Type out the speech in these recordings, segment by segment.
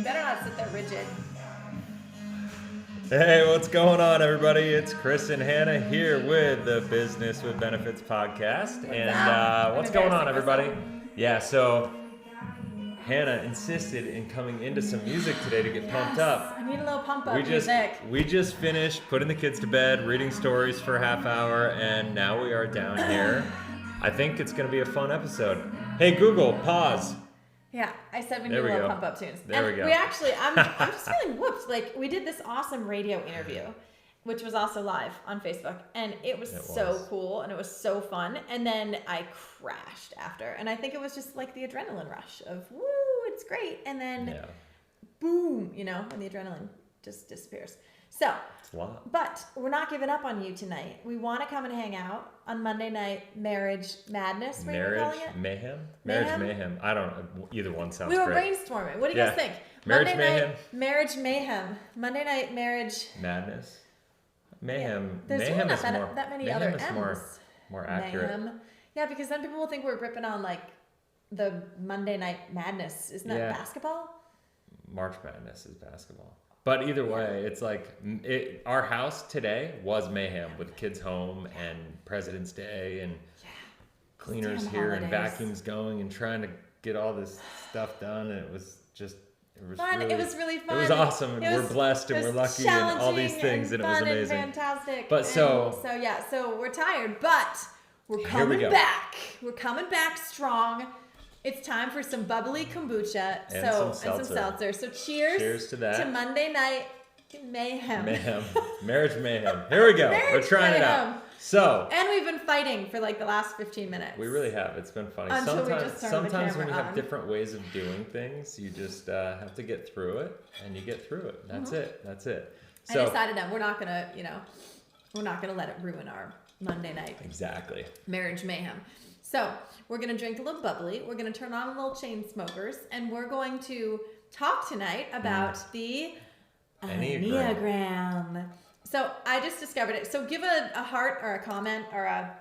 You better not sit there rigid. Hey, what's going on, everybody? It's Chris and Hannah here with the Business with Benefits podcast. And what's going on, everybody? Yeah, so Hannah insisted in coming into some music today to get pumped up. I need a little pump up music. We just finished putting the kids to bed, reading stories for a half hour, and now we are down here. I think it's going to be a fun episode. Hey, Google, pause. Yeah, I said we need a little pump up tunes. There we go. We actually, I'm just feeling whooped. Like, we did this awesome radio interview, which was also live on Facebook, and it was so cool, and it was so fun, and then I crashed after, and I think it was just like the adrenaline rush of, woo, it's great, and then boom, you know, when the adrenaline just disappears. So, but we're not giving up on you tonight. We want to come and hang out on Monday night. Marriage Madness, what are you calling it? Mayhem? Marriage Mayhem. I don't know. Either one sounds great. We were great. brainstorming. What do you guys think? Marriage Mayhem? Marriage Mayhem. Monday night Marriage Madness. Mayhem. There's Mayhem really is not more, that many Mayhem other is M's. more accurate. Mayhem. Yeah, because then people will think we're ripping on like the Monday Night Madness. Isn't that basketball? March Madness is basketball. But either way, it's like our house today was mayhem with kids home and President's Day and cleaners here and vacuums going and trying to get all this stuff done. And it was fun. It was really fun. It was awesome. And we're blessed and we're lucky and all these things. And it was amazing. Fantastic. But so we're tired, but we're coming back. We're coming back strong. It's time for some bubbly kombucha and some seltzer. So cheers to that. To Monday night mayhem. Marriage mayhem. Here we go. We're trying it out. And we've been fighting for like the last 15 minutes. We really have. It's been funny. Sometimes when you have different ways of doing things, you just have to get through it, and you get through it. That's it. So, I decided that we're not gonna let it ruin our Monday night. Exactly. Marriage mayhem. So we're going to drink a little bubbly. We're going to turn on a little chain smokers, and we're going to talk tonight about the Enneagram. So I just discovered it. So give a heart or a comment or a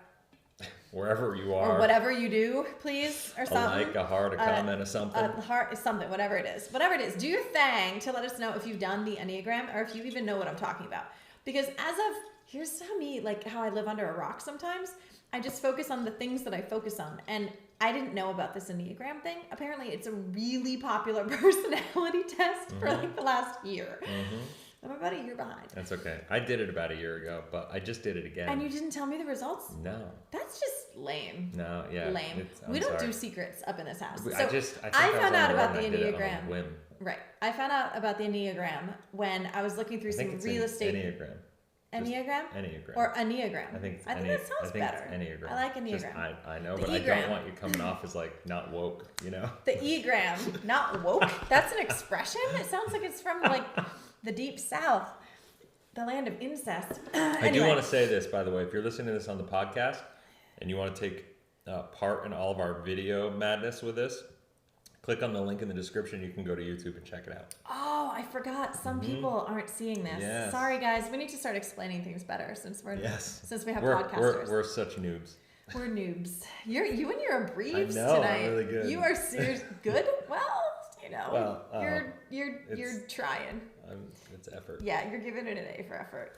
wherever you are, or whatever you do, please, or something. A like, a heart, a comment, or something. A heart is something, whatever it is. Whatever it is, do your thing to let us know if you've done the Enneagram or if you even know what I'm talking about. Because here's how I live under a rock sometimes. I just focus on the things that I focus on. And I didn't know about this Enneagram thing. Apparently, it's a really popular personality test for like the last year. I'm about a year behind. That's okay. I did it about a year ago, but I just did it again. And you didn't tell me the results? No. That's just lame. No, yeah. Lame. We don't do secrets up in this house. I found out about the Enneagram. Right. I found out about the Enneagram when I was looking through some real estate. Enneagram. Enneagram? Enneagram. Or Enneagram. I think that sounds better. Enneagram. I like Enneagram. I know, but I don't want you coming off as like not woke, you know? The E-gram, not woke? That's an expression? It sounds like it's from like the deep south, the land of incest. I do want to say this, by the way, if you're listening to this on the podcast and you want to take part in all of our video madness with this, click on the link in the description. You can go to YouTube and check it out. Oh, I forgot. Some people aren't seeing this. Yes. Sorry, guys. We need to start explaining things better since we have we're podcasters. We're such noobs. We're noobs. You and your briefs I know, tonight. I'm really good. You are serious. Good? Well, you know, you're trying. It's effort. Yeah, you're giving it an A for effort.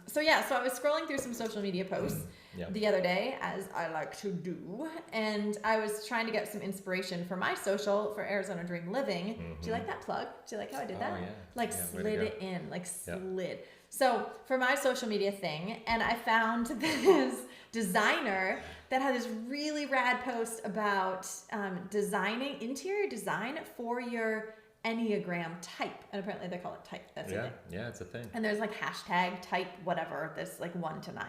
So I was scrolling through some social media posts the other day, as I like to do, and I was trying to get some inspiration for my social for Arizona Dream Living. Do you like that plug? Do you like how I did that? Yeah. Slid it in, slid. So for my social media thing, and I found this designer that had this really rad post about interior design for your Enneagram type, and apparently they call it type. That's it. Yeah, it's a thing. And there's like hashtag type whatever. This like 1 to 9,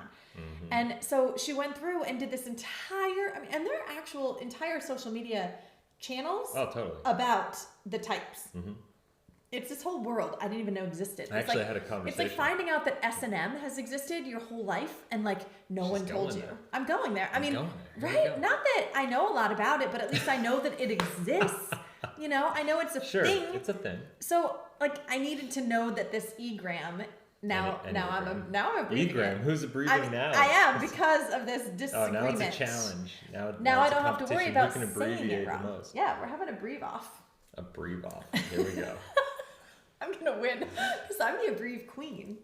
and so she went through and did this entire. and there are actual entire social media channels. Oh, totally. About the types. It's this whole world I didn't even know existed. I actually had a conversation. It's like finding out that S&M has existed your whole life and like no one told you. I'm going there. I mean, right? Not that I know a lot about it, but at least I know that it exists. You know, I know it's a thing. Sure, it's a thing. So, like, I needed to know that this E-gram. Now I'm a breathing. E-gram, who's breathing now? I am because of this disagreement. Oh, now it's a challenge. Now I don't have to worry about saying it the wrong. most. Yeah, we're having a breathe off. A breathe off. Here we go. I'm going to win because I'm the aggrieved queen.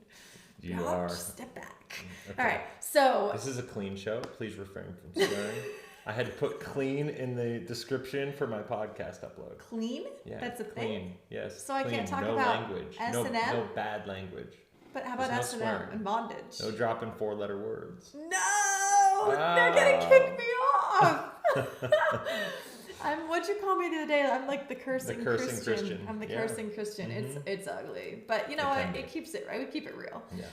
You God, are. Just step back. Okay. All right, so. This is a clean show. Please refrain from swearing. I had to put clean in the description for my podcast upload. Clean? Yeah, That's a clean. thing? Yes. So clean. I can't talk no about language. S&M? No bad language. But how about There's no S&M swearing. and bondage? No dropping 4-letter words. No! They're going to kick me off! What'd you call me the other day? I'm like the cursing Christian. I'm the cursing Christian. Mm-hmm. It's ugly. But you know what? It keeps it right. We keep it real. Yeah.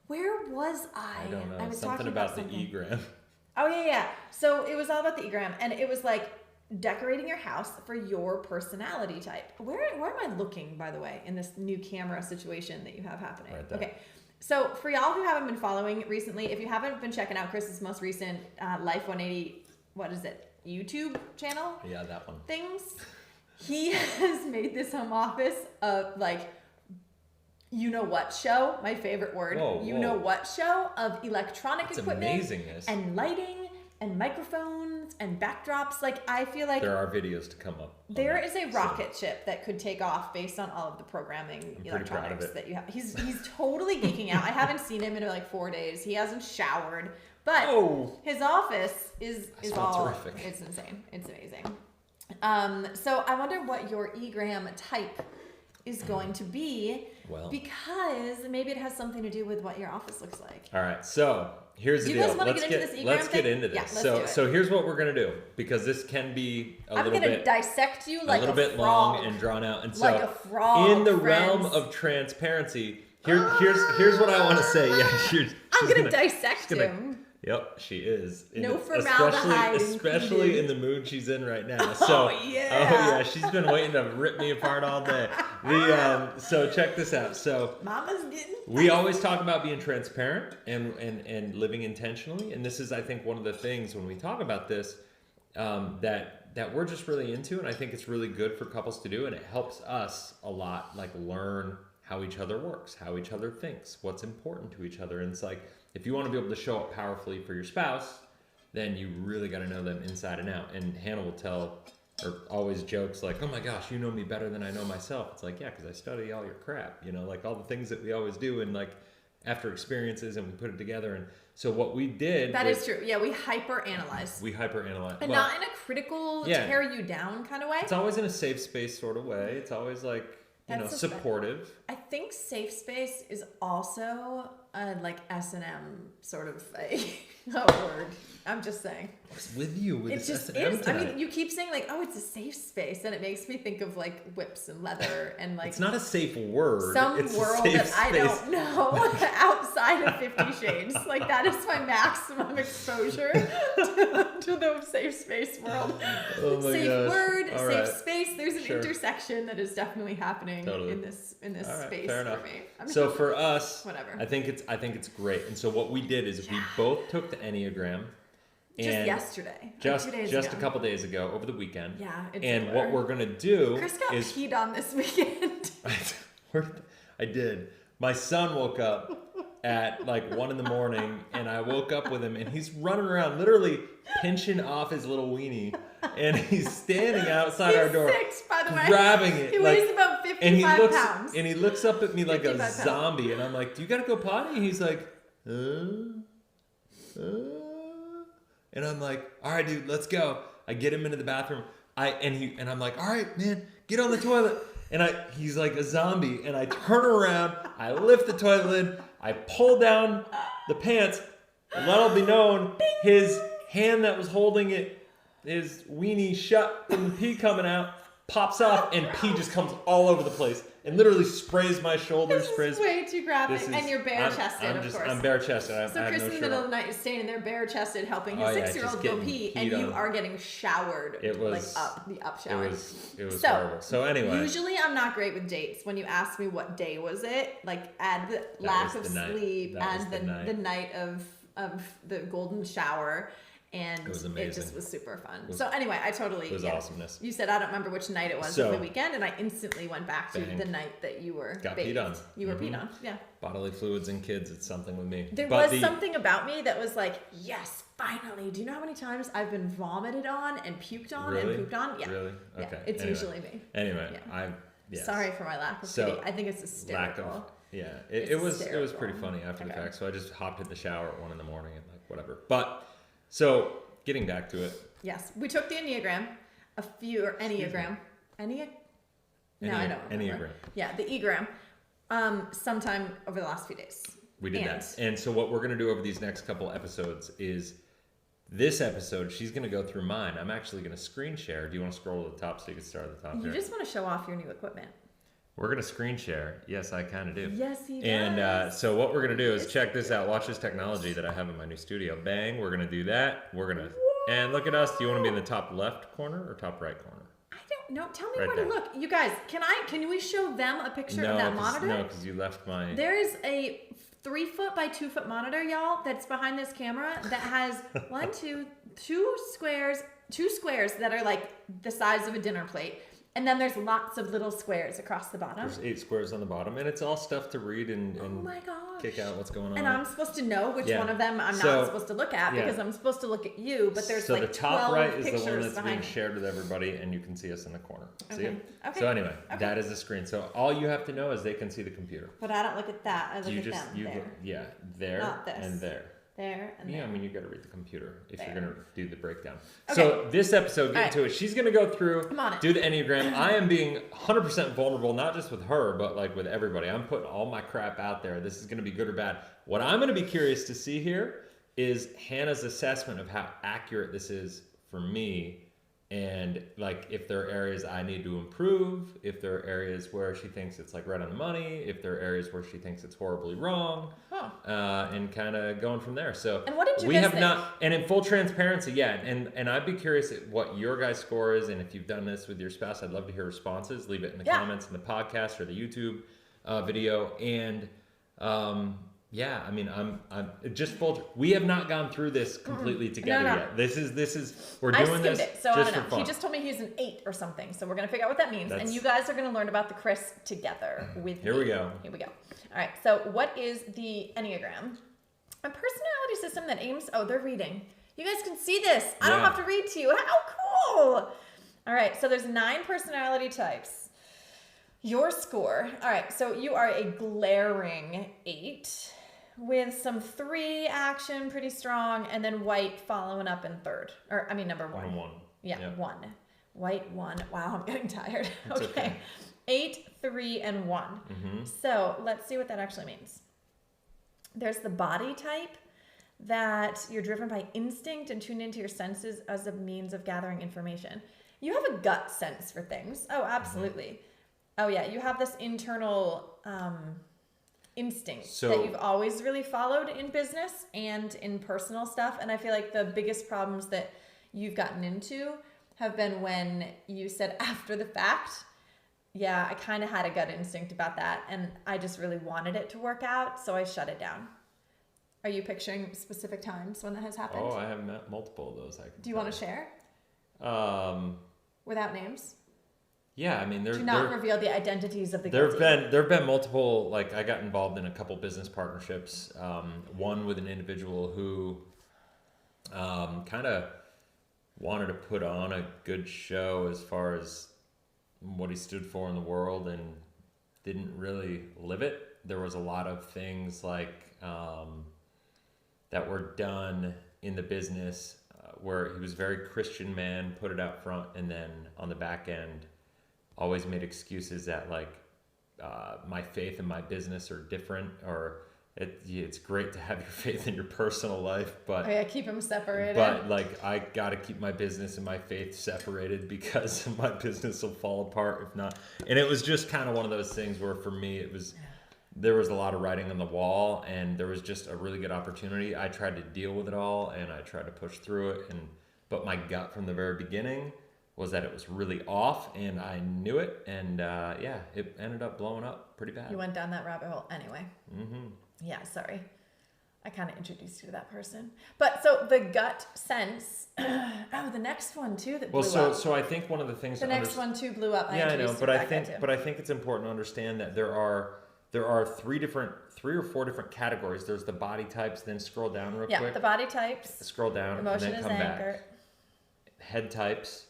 Where was I? I don't know. I was something talking about something. the Enneagram. Oh, yeah. So it was all about the Enneagram. And it was like decorating your house for your personality type. Where am I looking, by the way, in this new camera situation that you have happening? Right there. Okay. So for y'all who haven't been following recently, if you haven't been checking out Chris's most recent Life 180, what is it, YouTube channel? Yeah, that one. Things. He has made this home office of like, you know what show? My favorite word. Whoa. Know what show of electronic It's equipment amazingness. and lighting and microphones and backdrops. Like I feel like there are videos to come up. There is a rocket ship that could take off based on all of the programming electronics that you have. He's totally geeking out. I haven't seen him in like 4 days. He hasn't showered, but his office is all terrific. It's insane. It's amazing. So I wonder what your Enneagram type is going to be, because maybe it has something to do with what your office looks like. All right, so here's the deal. Let's get into this. So here's what we're gonna do, because this can be a little bit. I'm gonna dissect you like a little bit frog, long and drawn out, and so like a frog, in the realm of transparency, here's what I want to say. Yeah, I'm gonna dissect him. Yep, she is. No formaldehyde, especially in the mood she's in right now. So, oh yeah, she's been waiting to rip me apart all day. So check this out. So, Mama's getting. We always talk about being transparent and living intentionally, and this is, I think, one of the things when we talk about this that we're just really into, and I think it's really good for couples to do, and it helps us a lot, like learn how each other works, how each other thinks, what's important to each other, and it's like, if you want to be able to show up powerfully for your spouse, then you really got to know them inside and out. And Hannah will tell, or always jokes like, oh my gosh, you know me better than I know myself. It's like, yeah, because I study all your crap, like all the things that we always do, and like after experiences, and we put it together. And so what we did. That is true. Yeah, we hyper-analyze. And not in a critical, tear you down kind of way. It's always in a safe space sort of way. It's always like, supportive. I think safe space is also like S&M sort of a word. I'm just saying. What's with you with this S&M is. tonight? I mean, you keep saying like, oh, it's a safe space, and it makes me think of like whips and leather and like. It's not a safe word. Some it's world that I don't know outside of 50 Shades. Like that is my maximum exposure to the safe space world. Oh my safe gosh. word, All safe right. space. There's an intersection that is definitely happening in this space fair for enough. me. So for us, whatever. I think it's great. And so what we did is we both took the Enneagram. Just yesterday. Just a couple days ago, over the weekend. Yeah. And what we're going to do Chris got peed on this weekend. I did. My son woke up at like 1 a.m, and I woke up with him, and he's running around literally pinching off his little weenie, and he's standing outside our door. 6, by the way. Grabbing it. He weighs about 55 pounds. And he looks up at me like a zombie, and I'm like, do you got to go potty? And he's like, And I'm like, all right, dude, let's go. I get him into the bathroom. And I'm like, all right, man, get on the toilet. And he's like a zombie. And I turn around, I lift the toilet lid, I pull down the pants, and let it be known, his hand that was holding it, his weenie shut and the pee coming out, pops off, and pee just comes all over the place. And literally sprays my shoulders. This is way too graphic. And you're bare-chested, of course. I'm bare-chested. So Chris in the middle of the night is standing there bare-chested helping his 6-year-old go pee, and you are getting showered. It was the up shower. It was horrible. So anyway. Usually I'm not great with dates. When you ask me what day was it, like add the lack of sleep, add the night of the golden shower. And it just was super fun. So anyway, it was awesomeness. You said I don't remember which night it was of the weekend, and I instantly went back to the night that you were peed on. You were peed on, yeah. Bodily fluids in kids, it's something with me. There was something about me that was like, yes, finally. Do you know how many times I've been vomited on and puked on and pooped on? Yeah. Really? Okay. Yeah, it's usually me. Anyway, yeah. Yes. Sorry for my lack of pity. I think it's hysterical. It was pretty funny after the fact. So I just hopped in the shower at 1 a.m. and like whatever. But so getting back to it. Yes, we took the Enneagram, Enneagram. No, I don't remember. Enneagram. Yeah, the Enneagram. Sometime over the last few days. We did that. And so what we're going to do over these next couple episodes is this episode, she's going to go through mine. I'm actually going to screen share. Do you want to scroll to the top so you can start at the top You just want to show off your new equipment. We're going to screen share. Yes, I kind of do. Yes, he does. And so what we're going to do is check this out. Watch this technology that I have in my new studio. Bang. We're going to do that. We're going to... And look at us. Do you want to be in the top left corner or top right corner? I don't know. Tell me where to look. You guys, can we show them a picture of that monitor? No, because you left my... There is a 3 foot by 2 foot monitor, y'all, that's behind this camera that has two squares that are like the size of a dinner plate. And then there's lots of little squares across the bottom. There's 8 squares on the bottom, and it's all stuff to read and oh my gosh, kick out what's going on. And I'm supposed to know which one of them I'm not supposed to look at because I'm supposed to look at you, but there's like 12 pictures behind. So the top right is the one that's being shared with everybody, and you can see us in the corner. See it? Okay. So anyway, that is the screen. So all you have to know is they can see the computer. But I don't look at that. I look at them. There not this. And there. There and there. I mean, you got to read the computer if you're going to do the breakdown. Okay. So this episode, get into it. She's going to go through, do the Enneagram. I am being 100% vulnerable, not just with her, but like with everybody. I'm putting all my crap out there. This is going to be good or bad. What I'm going to be curious to see here is Hannah's assessment of how accurate this is for me. And like if there are areas I need to improve, if there are areas where she thinks it's like right on the money, if there are areas where she thinks it's horribly wrong, and kind of going from there. So and what did you guys think? And in full transparency, and I'd be curious at what your guys' score is, and if you've done this with your spouse, I'd love to hear responses. Leave it in the comments in the podcast or the YouTube video, and I mean, I'm just full. We have not gone through this completely together yet. This is we're doing this so just I don't know. for fun. He just told me he's an 8 or something, so we're gonna figure out what that means, and you guys are gonna learn about the Chris together with me. Here we go. All right. So, what is the Enneagram? A personality system that aims. Oh, they're reading. You guys can see this. I don't have to read to you. How cool! All right. So there's 9 personality types. Your score. All right. So you are a glaring 8. With some 3 action, pretty strong, and then white following up in third. Number 1. 1. Yeah, 1. White 1. Wow, I'm getting tired. Okay. 8, 3, and 1. Mm-hmm. So let's see what that actually means. There's the body type that you're driven by instinct and tuned into your senses as a means of gathering information. You have a gut sense for things. Oh, absolutely. Mm-hmm. Oh, yeah. You have this internal... instinct that you've always really followed in business and in personal stuff. And I feel like the biggest problems that you've gotten into have been when you said after the fact, I kind of had a gut instinct about that. And I just really wanted it to work out. So I shut it down. Are you picturing specific times when that has happened? Oh, I have met multiple of those. Do you want to share? Without names? Yeah, I mean, do not reveal the identities of the guilty. There've been multiple. Like I got involved in a couple business partnerships. One with an individual who kind of wanted to put on a good show as far as what he stood for in the world, and didn't really live it. There was a lot of things like that were done in the business where he was a very Christian man, put it out front, and then on the back end. Always made excuses that like my faith and my business are different, or it's great to have your faith in your personal life, but keep them separated. But like I got to keep my business and my faith separated because my business will fall apart if not. And it was just kind of one of those things where for me there was a lot of writing on the wall, and there was just a really good opportunity. I tried to deal with it all, and I tried to push through it, but my gut from the very beginning was that it was really off, and I knew it, and it ended up blowing up pretty bad. You went down that rabbit hole anyway. Mm-hmm. Yeah, sorry. I kind of introduced you to that person. But so the gut sense, the next one too that blew up. So I think one of the things... The next one too blew up. I know, but I think it's important to understand that there are 3 or 4 different categories. There's the body types, then scroll down real quick. Yeah, the body types. Scroll down, emotion and then come is anger. back. Head types.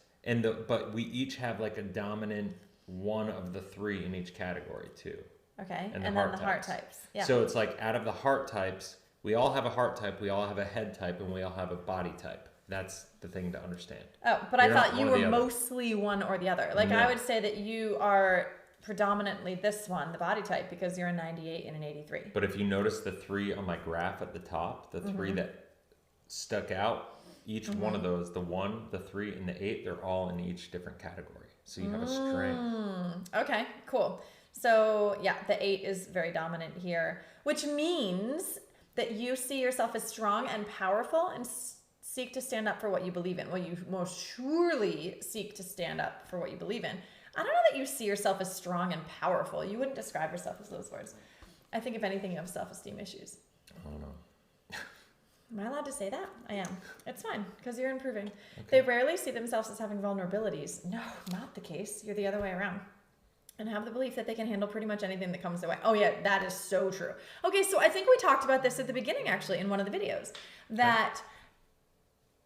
But we each have like a dominant one of the 3 in each category too. Okay. And then the heart types. Yeah. So it's like out of the heart types, we all have a heart type, we all have a head type, and we all have a body type. That's the thing to understand. Oh, but I thought you were mostly one or the other. Like, no. I would say that you are predominantly this one, the body type, because you're a 98 and an 83. But if you notice the 3 on my graph at the top, the 3 that stuck out, each one of those, the 1, the 3, and the 8, they're all in each different category. So you have a strength. Okay, cool. So yeah, the 8 is very dominant here, which means that you see yourself as strong and powerful and seek to stand up for what you believe in. Well, you most surely seek to stand up for what you believe in. I don't know that you see yourself as strong and powerful. You wouldn't describe yourself as those words. I think if anything, you have self-esteem issues. I don't know. Am I allowed to say that? I am. It's fine, because you're improving. Okay. They rarely see themselves as having vulnerabilities. No, not the case. You're the other way around. And have the belief that they can handle pretty much anything that comes their way. Oh yeah, that is so true. Okay, so I think we talked about this at the beginning, actually, in one of the videos, that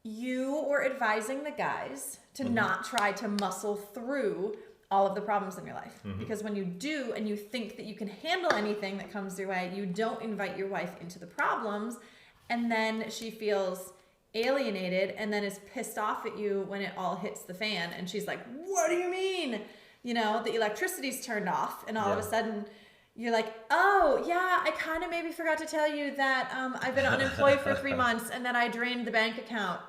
you were advising the guys to not try to muscle through all of the problems in your life. Because when you do, and you think that you can handle anything that comes your way, you don't invite your wife into the problems, and then she feels alienated and then is pissed off at you when it all hits the fan, and she's like, what do you mean? You know, the electricity's turned off, and all of a sudden you're like, oh, yeah, I kind of maybe forgot to tell you that I've been unemployed for 3 months, and that I drained the bank account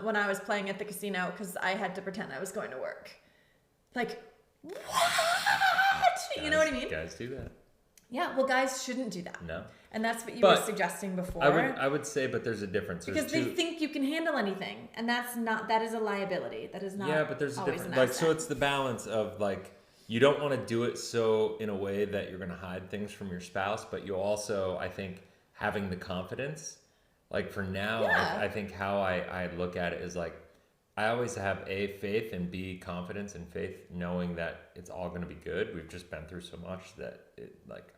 when I was playing at the casino because I had to pretend I was going to work. Like, what? You know what I mean? Guys do that. Yeah, well, guys shouldn't do that. No. And that's what you were suggesting before. I would say, but there's a difference. Because they think you can handle anything, and that is a liability. That is not. Yeah, but there's a difference. Like, so it's the balance of like, you don't want to do it so in a way that you're going to hide things from your spouse, but you also, I think, having the confidence. Like for now, I think how I look at it is like, I always have A, faith, and B, confidence and faith, knowing that it's all going to be good. We've just been through so much that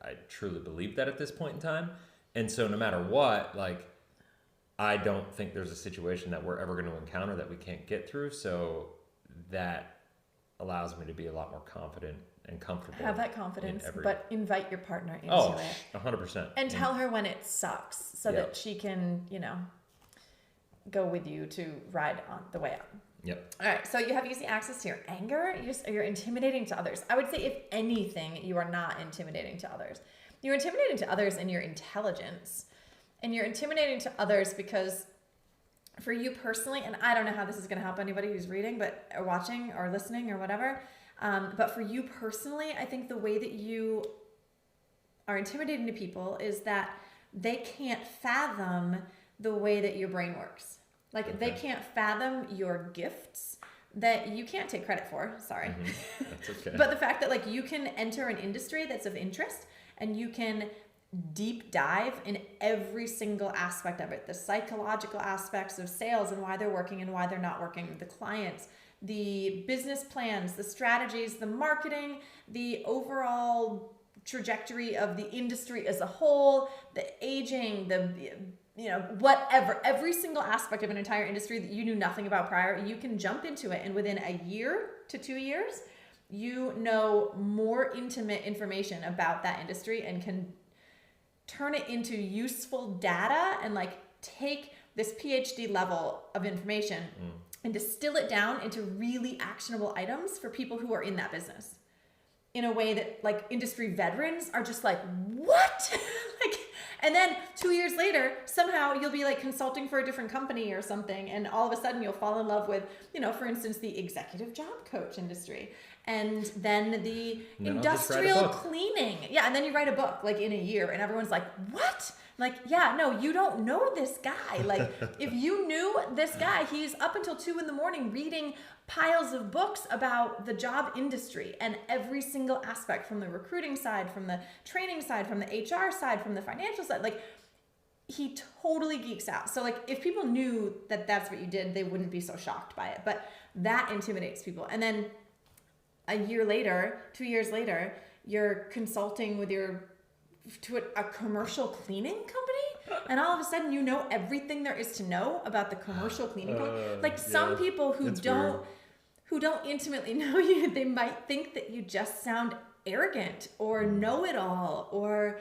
I truly believe that at this point in time. And so no matter what, like, I don't think there's a situation that we're ever going to encounter that we can't get through. So that allows me to be a lot more confident and comfortable. Have that confidence, but invite your partner into it. 100%. And tell her when it sucks so that she can, go with you to ride on the way out. Yep. All right. So you have easy access to your anger. You're intimidating to others. I would say, if anything, you are not intimidating to others. You're intimidating to others in your intelligence, and you're intimidating to others because for you personally, and I don't know how this is going to help anybody who's reading, or watching or listening or whatever. But for you personally, I think the way that you are intimidating to people is that they can't fathom the way that your brain works. Like, they can't fathom your gifts that you can't take credit for. Sorry. That's okay. But the fact that, like, you can enter an industry that's of interest, and you can deep dive in every single aspect of it. The psychological aspects of sales and why they're working and why they're not working. The clients, the business plans, the strategies, the marketing, the overall trajectory of the industry as a whole, the aging, whatever, every single aspect of an entire industry that you knew nothing about prior, you can jump into it, and within a year to 2 years, you know more intimate information about that industry and can turn it into useful data and like take this PhD level of information and distill it down into really actionable items for people who are in that business in a way that like industry veterans are just like, what? And then 2 years later, somehow you'll be like consulting for a different company or something, and all of a sudden you'll fall in love with, for instance, the executive job coach industry, and then the industrial cleaning. Yeah, and then you write a book like in a year, and everyone's like, what? Like, yeah, no, you don't know this guy. Like, if you knew this guy, he's up until 2 a.m. reading piles of books about the job industry and every single aspect, from the recruiting side, from the training side, from the HR side, from the financial side. Like, he totally geeks out. So like, if people knew that that's what you did, they wouldn't be so shocked by it. But that intimidates people. And then a year later, 2 years later, you're consulting with a commercial cleaning company, and all of a sudden you know everything there is to know about the commercial cleaning company. Like, some people who don't who don't intimately know you, they might think that you just sound arrogant or know-it-all, or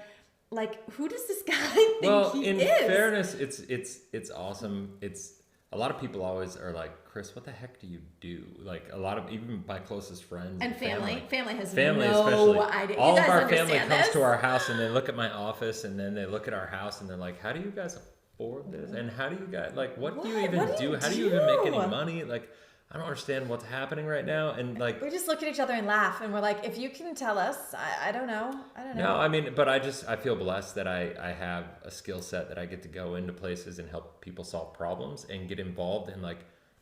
like, who does this guy think he is? Well, in fairness, it's awesome. It's a lot of people always are like, Chris, what the heck do you do? Like a lot of, even my closest friends and family has family no especially. idea. All you of guys our family understand comes this? to our house and they look at my office and then they look at our house and they're like, how do you guys afford this? And how do you guys, like, what do you even do? How do you even make any money? Like, I don't understand what's happening right now. And like, we just look at each other and laugh, and we're like, if you can tell us, I don't know. No, I mean, but I feel blessed that I have a skill set that I get to go into places and help people solve problems and get involved in like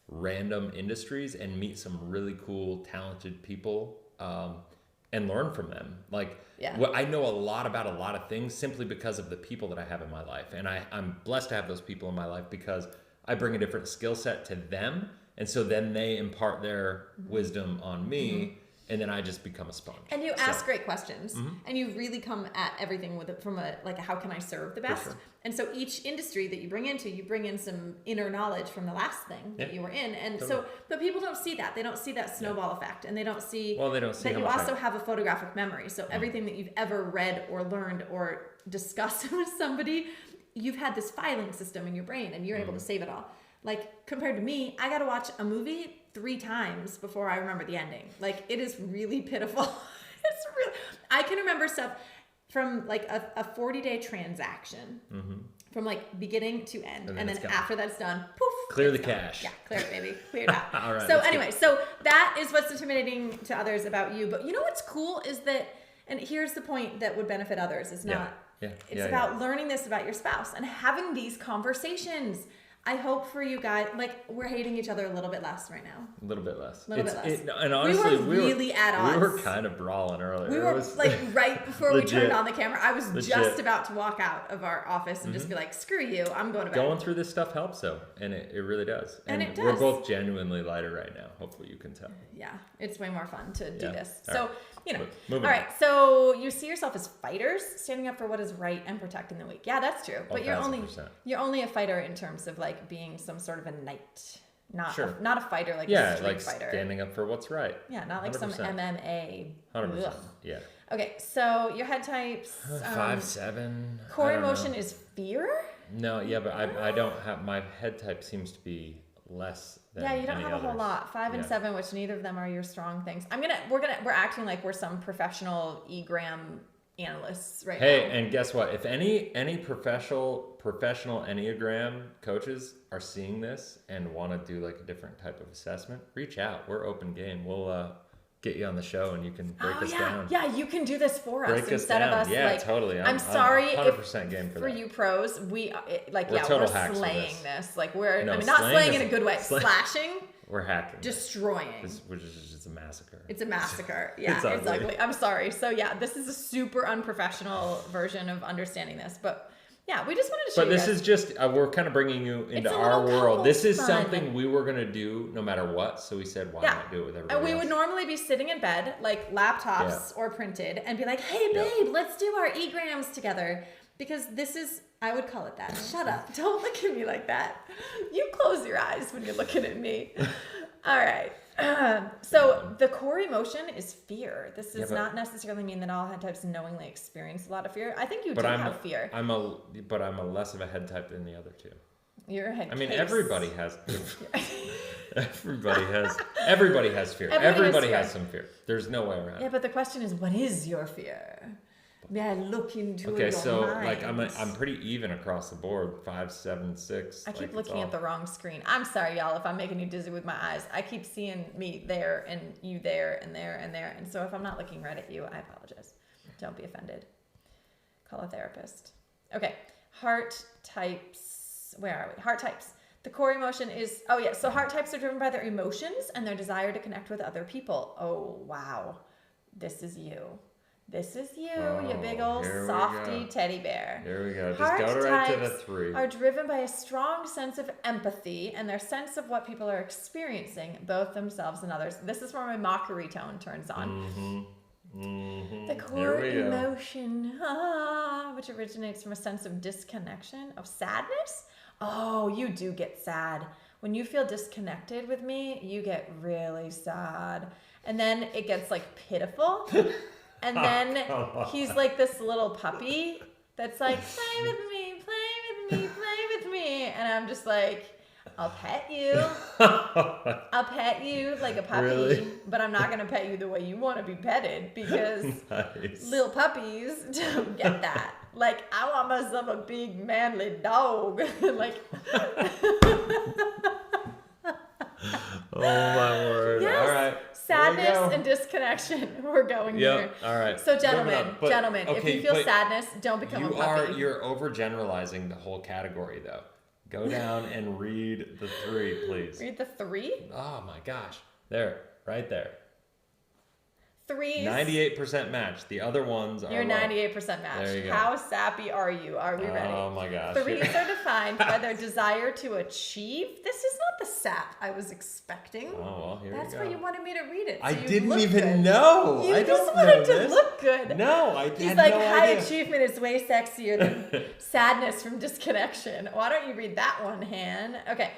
random industries and meet some really cool, talented people, and learn from them. Like, I know a lot about a lot of things simply because of the people that I have in my life. And I'm blessed to have those people in my life because I bring a different skill set to them. And so then they impart their wisdom on me, and then I just become a sponge. And you ask great questions, and you really come at everything with it from a how can I serve the best? Sure. And so each industry that you bring in some inner knowledge from the last thing that you were in. And totally. But people don't see that. They don't see that snowball effect, and they don't see that you also have a photographic memory. So everything that you've ever read or learned or discussed with somebody, you've had this filing system in your brain, and you're able to save it all. Like, compared to me, I got to watch a movie 3 times before I remember the ending. Like, it is really pitiful. It's really, I can remember stuff from like a 40-day transaction, from like beginning to end. And then after that's done, poof. Clear the cash. Yeah, clear it, baby. Clear it out. All right, so anyway, so that is what's intimidating to others about you. But you know what's cool is that, and here's the point that would benefit others, is not, it's about learning this about your spouse and having these conversations. I hope for you guys, like, we're hating each other a little bit less right now. A little bit less. And honestly, we were really at odds. We were kind of brawling earlier. We were like right before we turned on the camera. I was just about to walk out of our office and just be like, screw you, I'm going to bed. Going through this stuff helps though, and it really does. And it does. We're both genuinely lighter right now. Hopefully you can tell. Yeah, it's way more fun to do this. So, all right. So you see yourself as fighters, standing up for what is right and protecting the weak. Yeah, that's true. But you're only a fighter in terms of like being some sort of a knight, not a fighter like a street fighter. Standing up for what's right. Yeah, not like 100%. Some MMA. 100%. Ugh. Yeah. Okay, so your head types 5'7". Core emotion is fear. No, but I don't have, my head type seems to be less than you don't have others. A whole lot. 5 and 7, which neither of them are your strong things. We're acting like we're some professional Enneagram analysts right now. Hey, and guess what? If any professional Enneagram coaches are seeing this and want to do like a different type of assessment, reach out. We're open game. We'll get you on the show and you can break us down. Yeah, you can do this for us instead of us. Yeah, totally. I'm sorry 100% game for that. you pros, we're slaying this. Like not slaying in a good way. Slashing. We're hacking. Destroying. Which is just a massacre. It's a massacre. Yeah, it's ugly. I'm sorry. So yeah, this is a super unprofessional version of understanding this, but yeah, we just wanted to show you. But this is just, we're kind of bringing you into our world. This is something we were going to do no matter what. So we said, why not do it with everybody And we would normally be sitting in bed, like laptops or printed, and be like, hey, babe, let's do our e-grams together. Because this is, I would call it that. Shut up. Don't look at me like that. You close your eyes when you're looking at me. All right. So the core emotion is fear. This does not necessarily mean that all head types knowingly experience a lot of fear. I think you do have fear. But I'm a less of a head type than the other two. You're a head. Everybody has. Everybody has fear. Everybody has some fear. There's no way around it. Yeah, but the question is, what is your fear? May I look into your Okay, so mind? like I'm pretty even across the board. 5, 7, 6. I keep looking at the wrong screen. I'm sorry, y'all, if I'm making you dizzy with my eyes. I keep seeing me there and you there and there and there. And so if I'm not looking right at you, I apologize. Don't be offended. Call a therapist. Okay, heart types. Where are we? Heart types. The core emotion is, so heart types are driven by their emotions and their desire to connect with other people. Oh, wow. This is you. This is you, you big old softy teddy bear. Here we go. Just go right to the 3. Are driven by a strong sense of empathy and their sense of what people are experiencing, both themselves and others. This is where my mockery tone turns on. The core emotion, which originates from a sense of disconnection, of sadness. Oh, you do get sad when you feel disconnected with me, you get really sad. And then it gets like pitiful. And then he's like this little puppy that's like, play with me, play with me, play with me. And I'm just like, I'll pet you. I'll pet you like a puppy, really? But I'm not going to pet you the way you want to be petted because little puppies don't get that. Like, I want myself a big manly dog. Like, oh my word. Yes. All right. Sadness and disconnection. We're going here. All right. So gentlemen, if you feel sadness, don't become a puppy. You're overgeneralizing the whole category though. Go down and read the 3, please. Read the 3? Oh my gosh. There, right there. 3's 98% match. The other ones are You're 98% match. There you go. How sappy are you? Are we ready? Oh my gosh. 3's are defined by their desire to achieve. This is not the sap I was expecting. Oh, well, here That's we go. why you wanted me to read it. So I didn't even know. You I just don't wanted know to this. look good. No, I didn't. He's like, high achievement is way sexier than sadness from disconnection. Why don't you read that one, Han? Okay.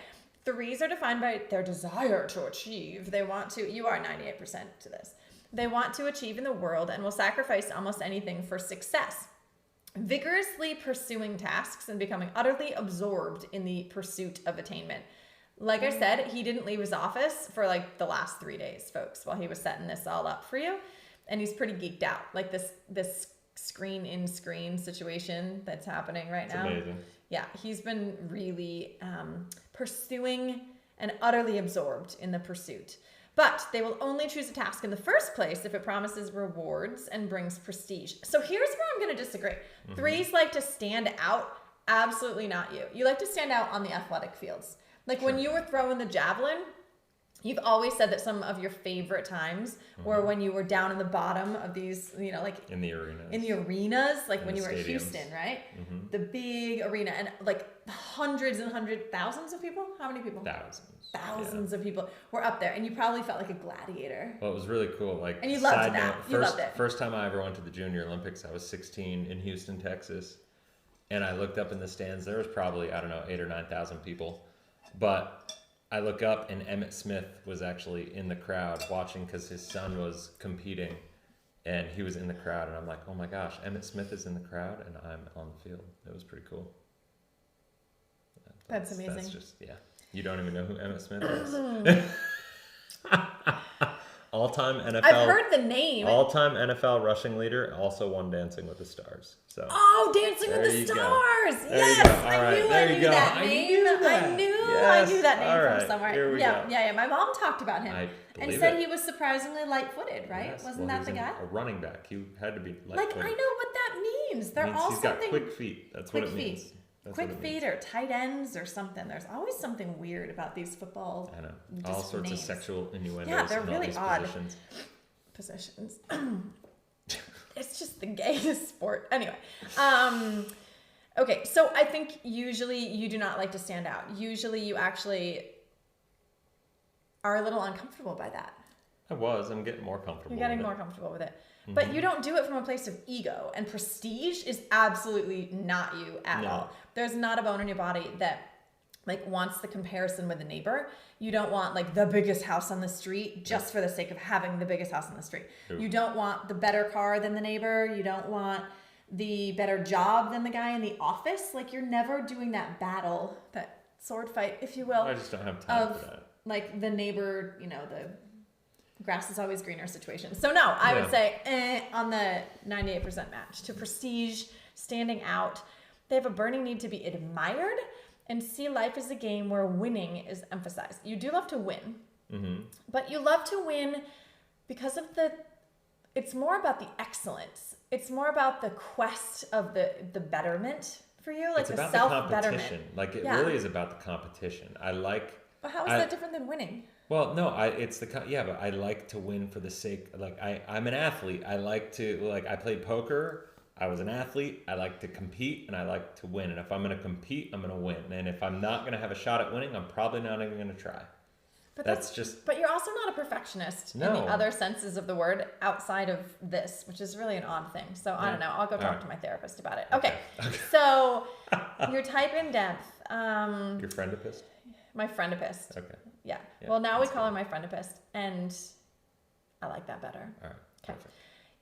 3's are defined by their desire to achieve. They want to, you are 98% to this. They want to achieve in the world and will sacrifice almost anything for success. Vigorously pursuing tasks and becoming utterly absorbed in the pursuit of attainment. Like I said, he didn't leave his office for like the last 3 days, folks, while he was setting this all up for you. And he's pretty geeked out. Like this screen situation that's happening right now. It's amazing. Yeah, he's been really pursuing and utterly absorbed in the pursuit. But they will only choose a task in the first place if it promises rewards and brings prestige. So here's where I'm going to disagree. 3's like to stand out. Absolutely not you. You like to stand out on the athletic fields. Like when you were throwing the javelin, you've always said that some of your favorite times were when you were down in the bottom of these, you know, like in the arenas. Like in when you were at stadiums. Houston, right? The big arena and like hundreds and hundreds, thousands of people. How many people? Thousands of people were up there, and you probably felt like a gladiator. Well, it was really cool. Like, and you loved that. You loved it. First time I ever went to the Junior Olympics, I was 16 in Houston, Texas, and I looked up in the stands. There was probably 8,000 or 9,000 people, but I look up and Emmitt Smith was actually in the crowd watching because his son was competing, and he was in the crowd, and I'm like, oh my gosh, Emmitt Smith is in the crowd, and I'm on the field. It was pretty cool. That's amazing. That's just You don't even know who Emmitt Smith is. All-time NFL. I've heard the name. All-time NFL rushing leader, also won Dancing with the Stars. So. Oh, Dancing with the Stars! Yes, I knew that name. I knew that name from somewhere. Here we go. Yeah. My mom talked about him and said he was surprisingly light-footed, right? Yes. Wasn't that the guy? A running back. He had to be light-footed. Like, I know what that means. They're all he's something. He's got quick feet. That's what it means. Quick feet or tight ends or something. There's always something weird about these football. I know. All sorts of sexual innuendos. Yeah, they're really odd positions. It's just the gayest sport. Anyway. Okay, so I think usually you do not like to stand out. Usually you actually are a little uncomfortable by that. I'm getting more comfortable. You're getting more comfortable with it. But you don't do it from a place of ego. And prestige is absolutely not you at all. There's not a bone in your body that like wants the comparison with a neighbor. You don't want like the biggest house on the street just for the sake of having the biggest house on the street. You don't want the better car than the neighbor. You don't want the better job than the guy in the office. Like you're never doing that battle, that sword fight, if you will. I just don't have time for that. Like the neighbor, the grass is always greener situation. So no, I would say on the 98% match. To prestige, standing out, they have a burning need to be admired and see life as a game where winning is emphasized. You do love to win, but you love to win because of it's more about the excellence. It's more about the quest of the betterment for you, like it's the about self-betterment. The competition. Like it really is about the competition. But how is that different than winning? Well, no, but I like to win for the sake, like I'm an athlete. I like to, I played poker. I was an athlete. I like to compete and I like to win. And if I'm going to compete, I'm going to win. And if I'm not going to have a shot at winning, I'm probably not even going to try. But But you're also not a perfectionist in the other senses of the word outside of this, which is really an odd thing. So I don't know. I'll go talk to my therapist about it. Okay. So your type in depth. Your friendapist? My friendipist. Okay. Yeah. Yeah, Well, now we that's call her my friendipist, and I like that better. All right. Okay. Perfect.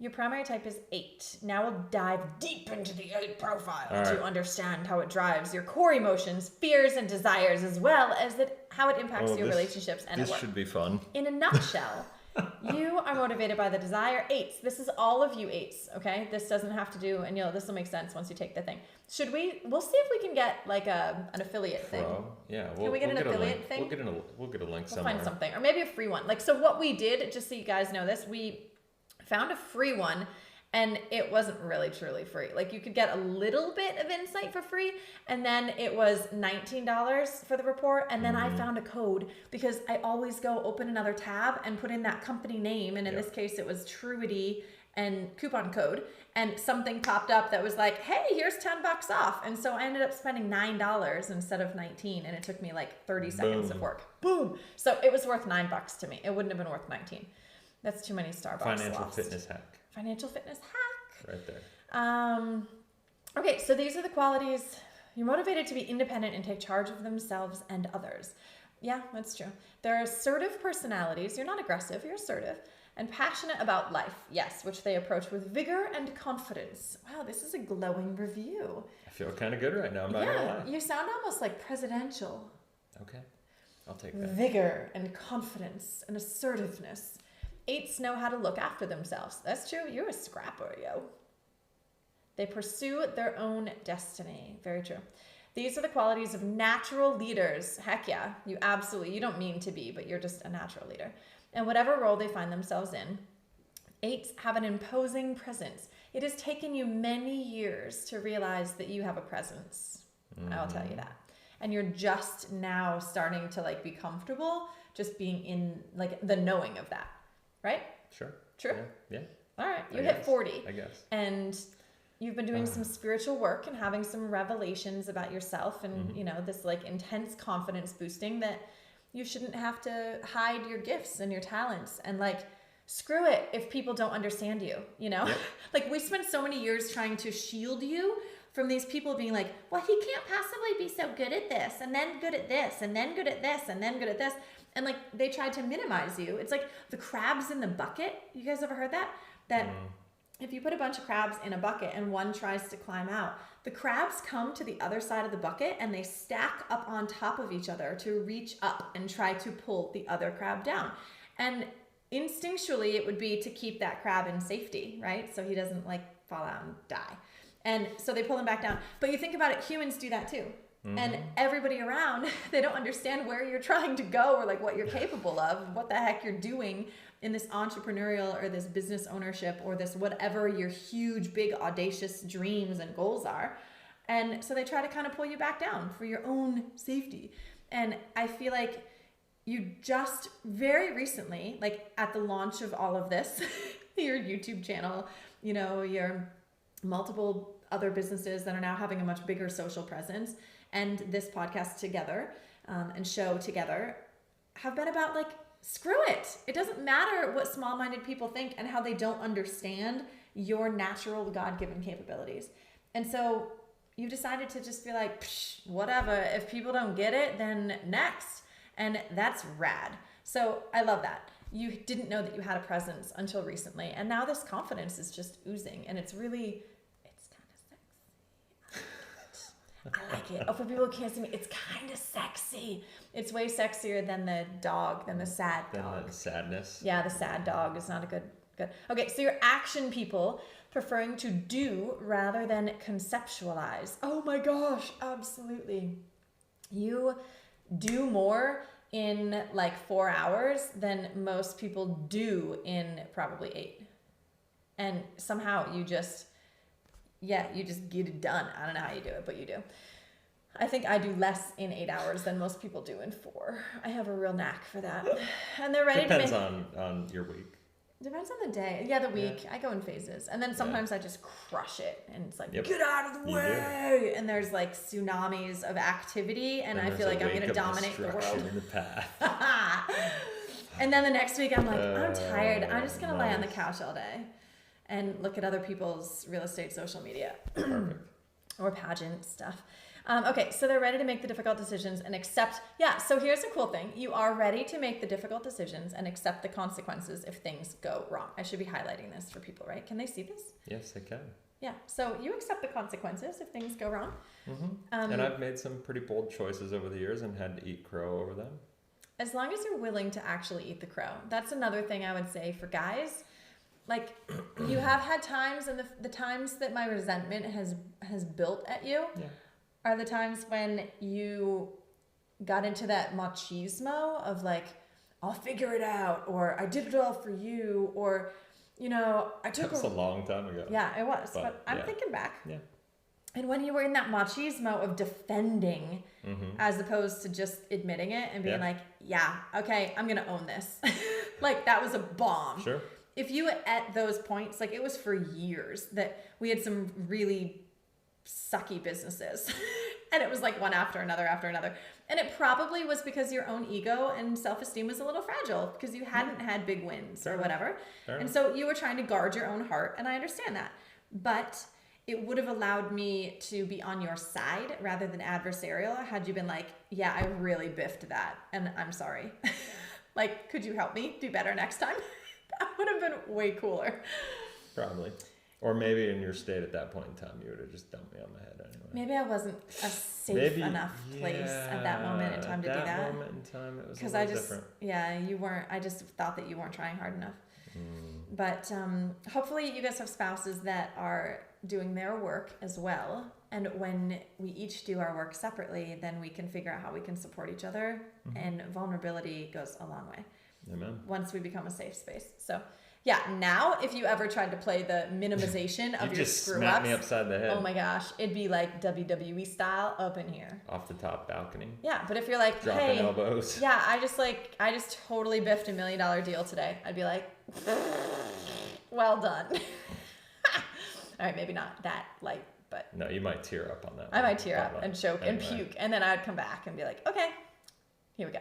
Your primary type is 8. Now we'll dive deep into the 8 profile All to right. understand how it drives your core emotions, fears, and desires, as well as how it impacts your relationships and this at work. should be fun. In a nutshell, you are motivated by the desire. 8s. This is all of you 8s, okay? This doesn't have to do, and this will make sense once you take the thing. We'll see if we can get like an affiliate thing. Yeah. Can we get an affiliate thing? We'll get a link We'll somewhere. find something, or maybe a free one. Like, so what we did, just so you guys know this, we found a free one, and it wasn't really truly free. Like, you could get a little bit of insight for free, and then it was $19 for the report, and then I found a code, because I always go open another tab and put in that company name, and in this case it was Truity and coupon code, and something popped up that was like, hey, here's $10 off, and so I ended up spending $9 instead of $19, and it took me like 30 seconds of work. Boom! So it was worth $9 to me. It wouldn't have been worth 19. That's too many Starbucks. Financial lost. fitness hack. Financial fitness hack. Right there. Okay, so these are the qualities. You're motivated to be independent and take charge of themselves and others. Yeah, that's true. They're assertive personalities. You're not aggressive, you're assertive. And passionate about life. Yes, which they approach with vigor and confidence. Wow, this is a glowing review. I feel kind of good right now. I'm not gonna lie. You sound almost like presidential. Okay, I'll take that. Vigor and confidence and assertiveness. 8s know how to look after themselves. That's true. You're a scrapper, yo. They pursue their own destiny. Very true. These are the qualities of natural leaders. Heck yeah. You don't mean to be, but you're just a natural leader. And whatever role they find themselves in, 8s have an imposing presence. It has taken you many years to realize that you have a presence. I'll tell you that. And you're just now starting to like be comfortable just being in like the knowing of that. Right? Sure. True? Yeah. All right. You hit 40. I guess. And you've been doing some spiritual work and having some revelations about yourself and, this like intense confidence boosting that you shouldn't have to hide your gifts and your talents and like screw it if people don't understand you, Yep. Like we spent so many years trying to shield you from these people being like, well, he can't possibly be so good at this and then good at this and then good at this and then good at this. And like they tried to minimize you. It's like the crabs in the bucket. You guys ever heard that? That if you put a bunch of crabs in a bucket and one tries to climb out, the crabs come to the other side of the bucket and they stack up on top of each other to reach up and try to pull the other crab down. And instinctually it would be to keep that crab in safety, right? So he doesn't like fall out and die. And so they pull him back down. But you think about it, humans do that too. And everybody around, they don't understand where you're trying to go or like what you're capable of, what the heck you're doing in this entrepreneurial or this business ownership or this whatever your huge, big, audacious dreams and goals are. And so they try to kind of pull you back down for your own safety. And I feel like you just very recently, like at the launch of all of this, your YouTube channel, your multiple other businesses that are now having a much bigger social presence, and this podcast together and show together have been about like, screw it. It doesn't matter what small-minded people think and how they don't understand your natural God-given capabilities. And so you've decided to just be like, psh, whatever. If people don't get it, then next. And that's rad. So I love that. You didn't know that you had a presence until recently. And now this confidence is just oozing. And it's really... I like it. Oh, for people who can't see me, it's kind of sexy. It's way sexier than the dog, than the sad dog. Than the sadness. Yeah, the sad dog is not a good. Okay, so you're action people, preferring to do rather than conceptualize. Oh my gosh, absolutely. You do more in like 4 hours than most people do in probably 8. And somehow you just get it done. I don't know how you do it, but you do. I think I do less in 8 hours than most people do in 4. I have a real knack for that. And they're ready Depends on your week. Depends on the day. Yeah, the week. Yeah. I go in phases. And then sometimes I just crush it. And it's like, get out of the way. And there's like tsunamis of activity. And I feel like I'm going to dominate the world. In the path. And then the next week I'm like, I'm tired. I'm just going to lay on the couch all day and look at other people's real estate social media. Perfect. Or pageant stuff. Okay, so they're ready to make the difficult decisions and accept. Yeah, so here's a cool thing. You are ready to make the difficult decisions and accept the consequences if things go wrong. I should be highlighting this for people, right? Can they see this? Yes, they can. Yeah, so you accept the consequences if things go wrong. And I've made some pretty bold choices over the years and had to eat crow over them. As long as you're willing to actually eat the crow. That's another thing I would say for guys. Like, you have had times, and the times that my resentment has built at you are the times when you got into that machismo of like, I'll figure it out, or I did it all for you, or, you know, I took... That was a long time ago. Yeah, it was, but I'm thinking back. Yeah. And when you were in that machismo of defending as opposed to just admitting it and being like, yeah, okay, I'm going to own this. Like, that was a bomb. Sure. If you at those points, like, it was for years that we had some really sucky businesses and it was like one after another. And it probably was because your own ego and self-esteem was a little fragile because you hadn't had big wins or whatever. And so you were trying to guard your own heart. And I understand that. But it would have allowed me to be on your side rather than adversarial had you been like, yeah, I really biffed that and I'm sorry. Like, could you help me do better next time? That would have been way cooler. Probably. Or maybe in your state at that point in time, you would have just dumped me on my head anyway. Maybe I wasn't a safe enough place at that moment in time to do that. At that moment in time, it was a little different. Yeah, you weren't. I just thought that you weren't trying hard enough. But hopefully you guys have spouses that are doing their work as well. And when we each do our work separately, then we can figure out how we can support each other. And vulnerability goes a long way. Amen. Once we become a safe space. So yeah, now if you ever tried to play the minimization of your screw ups, smack me upside the head. Oh my gosh, it'd be like WWE style up in here. Off the top balcony. Yeah, but if you're like, dropping elbows. Yeah, I just totally biffed $1 million deal today. I'd be like, well done. All right, maybe not that light, but no, you might tear up on that. I might tear up and choke and puke, and then I'd come back and be like, okay, here we go.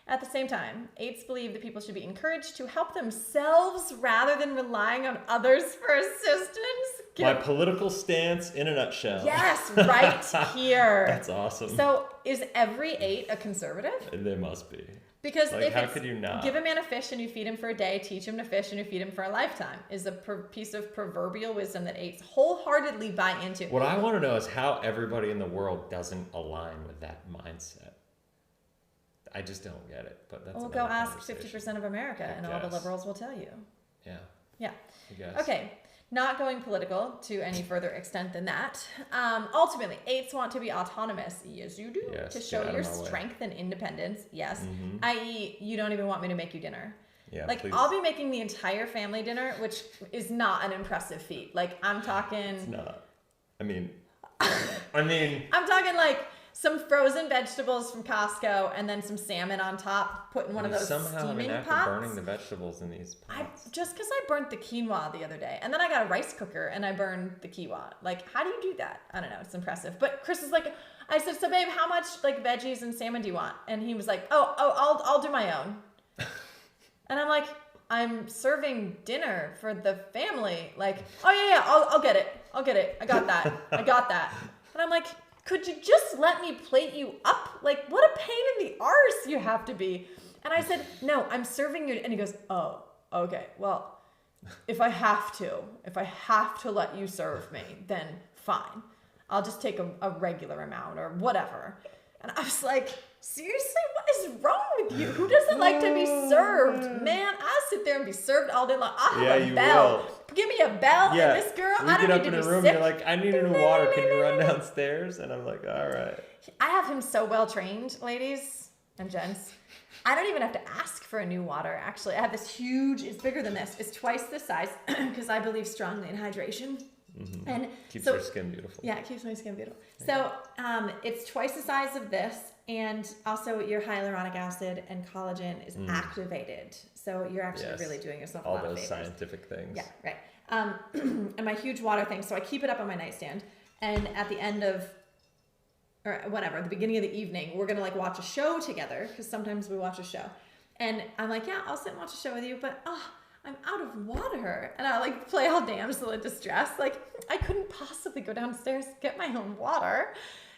At the same time, 8s believe that people should be encouraged to help themselves rather than relying on others for assistance. My political stance in a nutshell. Yes, right here. That's awesome. So is every 8 a conservative? They must be. Because like, if how could you not? Give a man a fish and you feed him for a day, teach him to fish and you feed him for a lifetime is a piece of proverbial wisdom that 8s wholeheartedly buy into. What I want to know is how everybody in the world doesn't align with that mindset. I just don't get it, but that's. Well, go ask 50% of America, and all the liberals will tell you. Yeah. Yeah. I guess. Okay. Not going political to any further extent than that. Ultimately, 8s want to be autonomous. Yes, you do. Yes, to show your strength and independence. Yes. I.e., you don't even want me to make you dinner. Yeah, like, please. I'll be making the entire family dinner, which is not an impressive feat. Like, I'm talking. It's not. I'm talking like some frozen vegetables from Costco and then some salmon on top, put in one of those steaming pots. Burning the vegetables in these pots. Just because I burnt the quinoa the other day, and then I got a rice cooker and I burned the quinoa. Like, how do you do that? I don't know. It's impressive. But Chris is like, I said, so babe, how much like veggies and salmon do you want? And he was like, I'll do my own. And I'm like, I'm serving dinner for the family. Like, oh yeah, I'll get it. I got that. And I'm like, could you just let me plate you up? Like, what a pain in the arse you have to be. And I said, no, I'm serving you. And he goes, oh, okay. Well, if I have to let you serve me, then fine. I'll just take a regular amount or whatever. And I was like, seriously, what is wrong with you? Who doesn't like to be served? Man, I sit there and be served all day long. I have a bell. Will. Give me a bell. Yeah. And this girl, I don't need to be sick. You get up in a room and you're like, I need a new water. Can you run downstairs? And I'm like, all right. I have him so well trained, ladies and gents. I don't even have to ask for a new water, actually. I have this huge, it's bigger than this. It's twice the size because I believe strongly in hydration. Mm-hmm. And keeps your skin beautiful. Yeah, it keeps my skin beautiful. So it's twice the size of this, and also your hyaluronic acid and collagen is activated. So you're actually really doing yourself a lot of favors. All those scientific things. Yeah, right. And my huge water thing. So I keep it up on my nightstand, and at the end of, or whatever, the beginning of the evening, we're gonna like watch a show together because sometimes we watch a show, and I'm like, yeah, I'll sit and watch a show with you, but I'm out of water. And I like play all damsel in distress. Like, I couldn't possibly go downstairs to get my own water.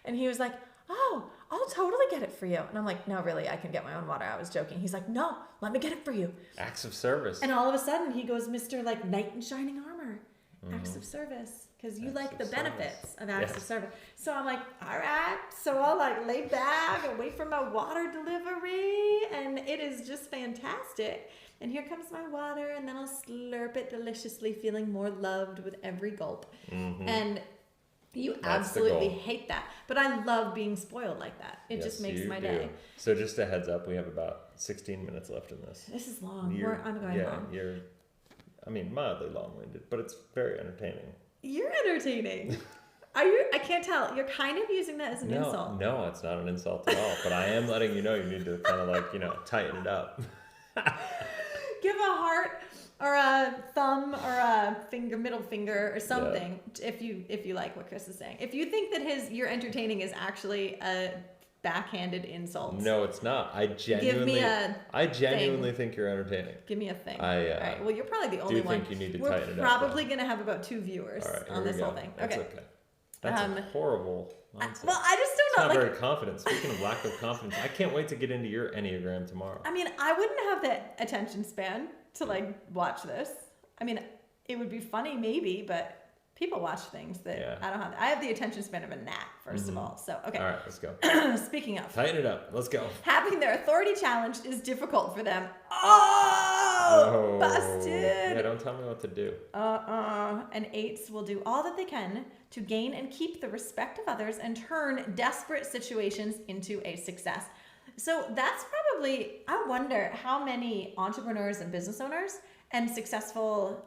And he was like, oh, I'll totally get it for you. And I'm like, no, really, I can get my own water. I was joking. He's like, no, let me get it for you. Acts of service. And all of a sudden he goes, Mr. like knight in shining armor. Acts of service. Because you like the benefits of acts of service. So I'm like, all right. So I'll like lay back and wait for my water delivery. And it is just fantastic. And here comes my water. And then I'll slurp it deliciously, feeling more loved with every gulp. And you absolutely hate that. But I love being spoiled like that. It just makes my day. So just a heads up, we have about 16 minutes left in this. This is long. I'm going long. I mean, mildly long-winded, but it's very entertaining. You're entertaining. Are you? I can't tell. You're kind of using that as an insult. No, it's not an insult at all. But I am letting you know you need to kind of like, tighten it up. Give a heart or a thumb or a middle finger or something if you like what Chris is saying. If you think that you're entertaining is actually a backhanded insult. No, it's not. I genuinely think you're entertaining. Give me a thing. All right. Well, you're probably the only one. Do you think you need to tighten it up? We're probably going to have about 2 viewers on this whole thing. That's okay. That's a horrible mindset. Well, I just don't know. It's not very confident. Speaking of lack of confidence, I can't wait to get into your Enneagram tomorrow. I mean, I wouldn't have the attention span to like watch this. I mean, it would be funny maybe, but people watch things that I don't have. I have the attention span of a gnat, first of all. So, okay. All right, let's go. Speaking of. Tighten it up. Let's go. Having their authority challenged is difficult for them. Oh, busted. Yeah, don't tell me what to do. And 8s will do all that they can to gain and keep the respect of others and turn desperate situations into a success. So that's probably, I wonder how many entrepreneurs and business owners and successful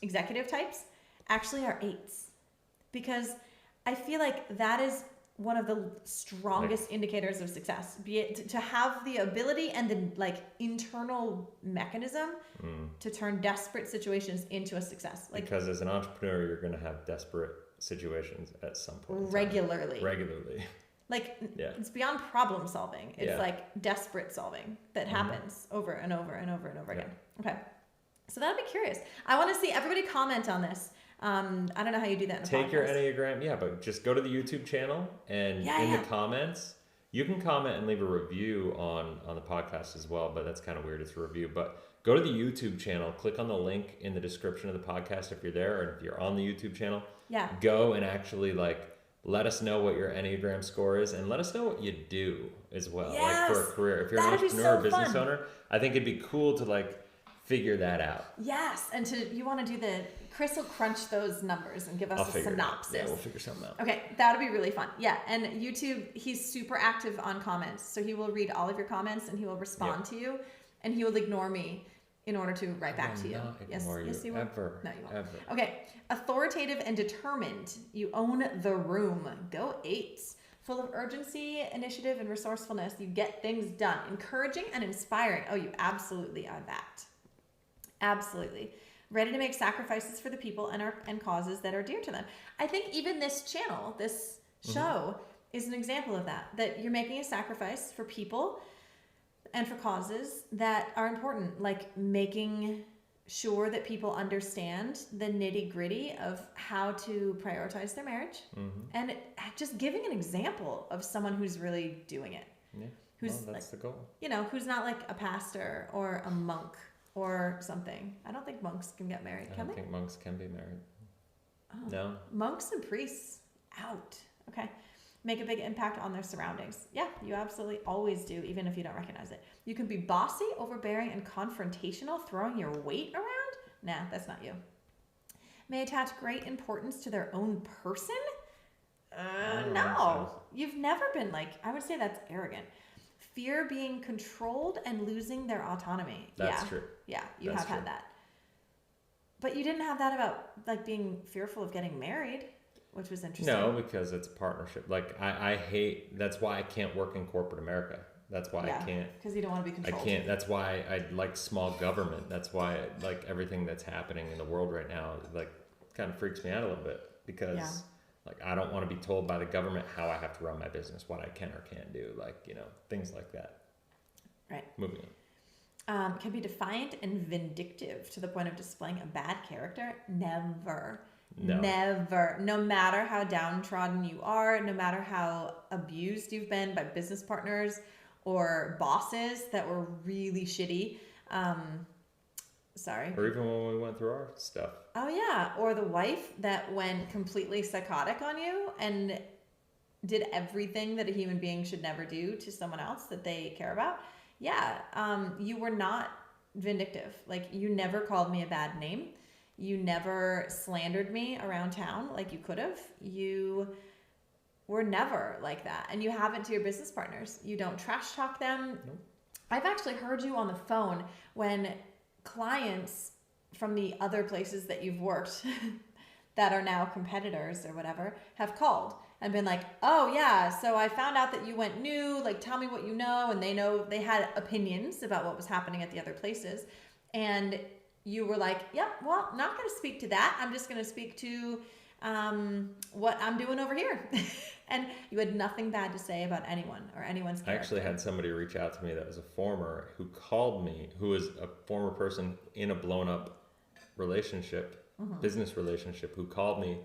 executive types actually are 8s, because I feel like that is one of the strongest indicators of success, be it to have the ability and the like internal mechanism to turn desperate situations into a success. Like, because as an entrepreneur, you're going to have desperate situations at some point. Regularly. Like, it's beyond problem solving. It's like desperate solving that happens over and over and over and over again. Okay. So that'd be curious. I want to see everybody comment on this. I don't know how you do that in a Take podcast. your Enneagram, but just go to the YouTube channel and in the comments, you can comment and leave a review on the podcast as well, but that's kind of weird. It's a review. But go to the YouTube channel, click on the link in the description of the podcast if you're there, or if you're on the YouTube channel. Go and actually let us know what your Enneagram score is, and let us know what you do as well, like for a career. If you're an entrepreneur or business owner, I think it'd be cool to figure that out. Yes, and you want to do Chris will crunch those numbers and give us a synopsis. Yeah, we'll figure something out. Okay, that'll be really fun. Yeah, and YouTube, he's super active on comments, so he will read all of your comments and he will respond to you, and he will ignore me in order to write back to you. Yes, you will. Ever. No, you won't. Ever. Okay, authoritative and determined. You own the room. Go 8s. Full of urgency, initiative, and resourcefulness. You get things done. Encouraging and inspiring. Oh, you absolutely are that. Absolutely. Ready to make sacrifices for the people and causes that are dear to them. I think even this channel, this show, is an example of that you're making a sacrifice for people and for causes that are important, like making sure that people understand the nitty-gritty of how to prioritize their marriage, and just giving an example of someone who's really doing it. Yeah, that's the goal. Who's not like a pastor or a monk or something. I don't think monks can get married, can they? I don't think monks can be married. Oh. No. Monks and priests, out. Okay. Make a big impact on their surroundings. Yeah, you absolutely always do, even if you don't recognize it. You can be bossy, overbearing, and confrontational, throwing your weight around. Nah, that's not you. May attach great importance to their own person. No. You've never been I would say that's arrogant. Fear being controlled and losing their autonomy. That's true. Yeah, you have had that. But you didn't have that about being fearful of getting married, which was interesting. No, because it's a partnership. I hate, that's why I can't work in corporate America. That's why I can't. Because you don't want to be controlled. I can't. That's why I like small government. That's why everything that's happening in the world right now kind of freaks me out a little bit, because I don't want to be told by the government how I have to run my business, what I can or can't do, things like that. Right. Moving on. Can be defiant and vindictive to the point of displaying a bad character. Never. No. Never. No matter how downtrodden you are, no matter how abused you've been by business partners or bosses that were really shitty. Sorry. Or even when we went through our stuff. Oh, yeah. Or the wife that went completely psychotic on you and did everything that a human being should never do to someone else that they care about. Yeah. You were not vindictive. Like, you never called me a bad name. You never slandered me around town like you could have. You were never like that. And you haven't to your business partners. You don't trash talk them. Nope. I've actually heard you on the phone when clients from the other places that you've worked that are now competitors or whatever have called and been like, oh yeah, so I found out that you went new, like tell me what you know. And they had opinions about what was happening at the other places. And you were like, yep, well, not going to speak to that. I'm just going to speak to what I'm doing over here. And you had nothing bad to say about anyone or anyone's character. I actually had somebody reach out to me that was a former who called me, who was a former person in a blown up relationship, business relationship, who called me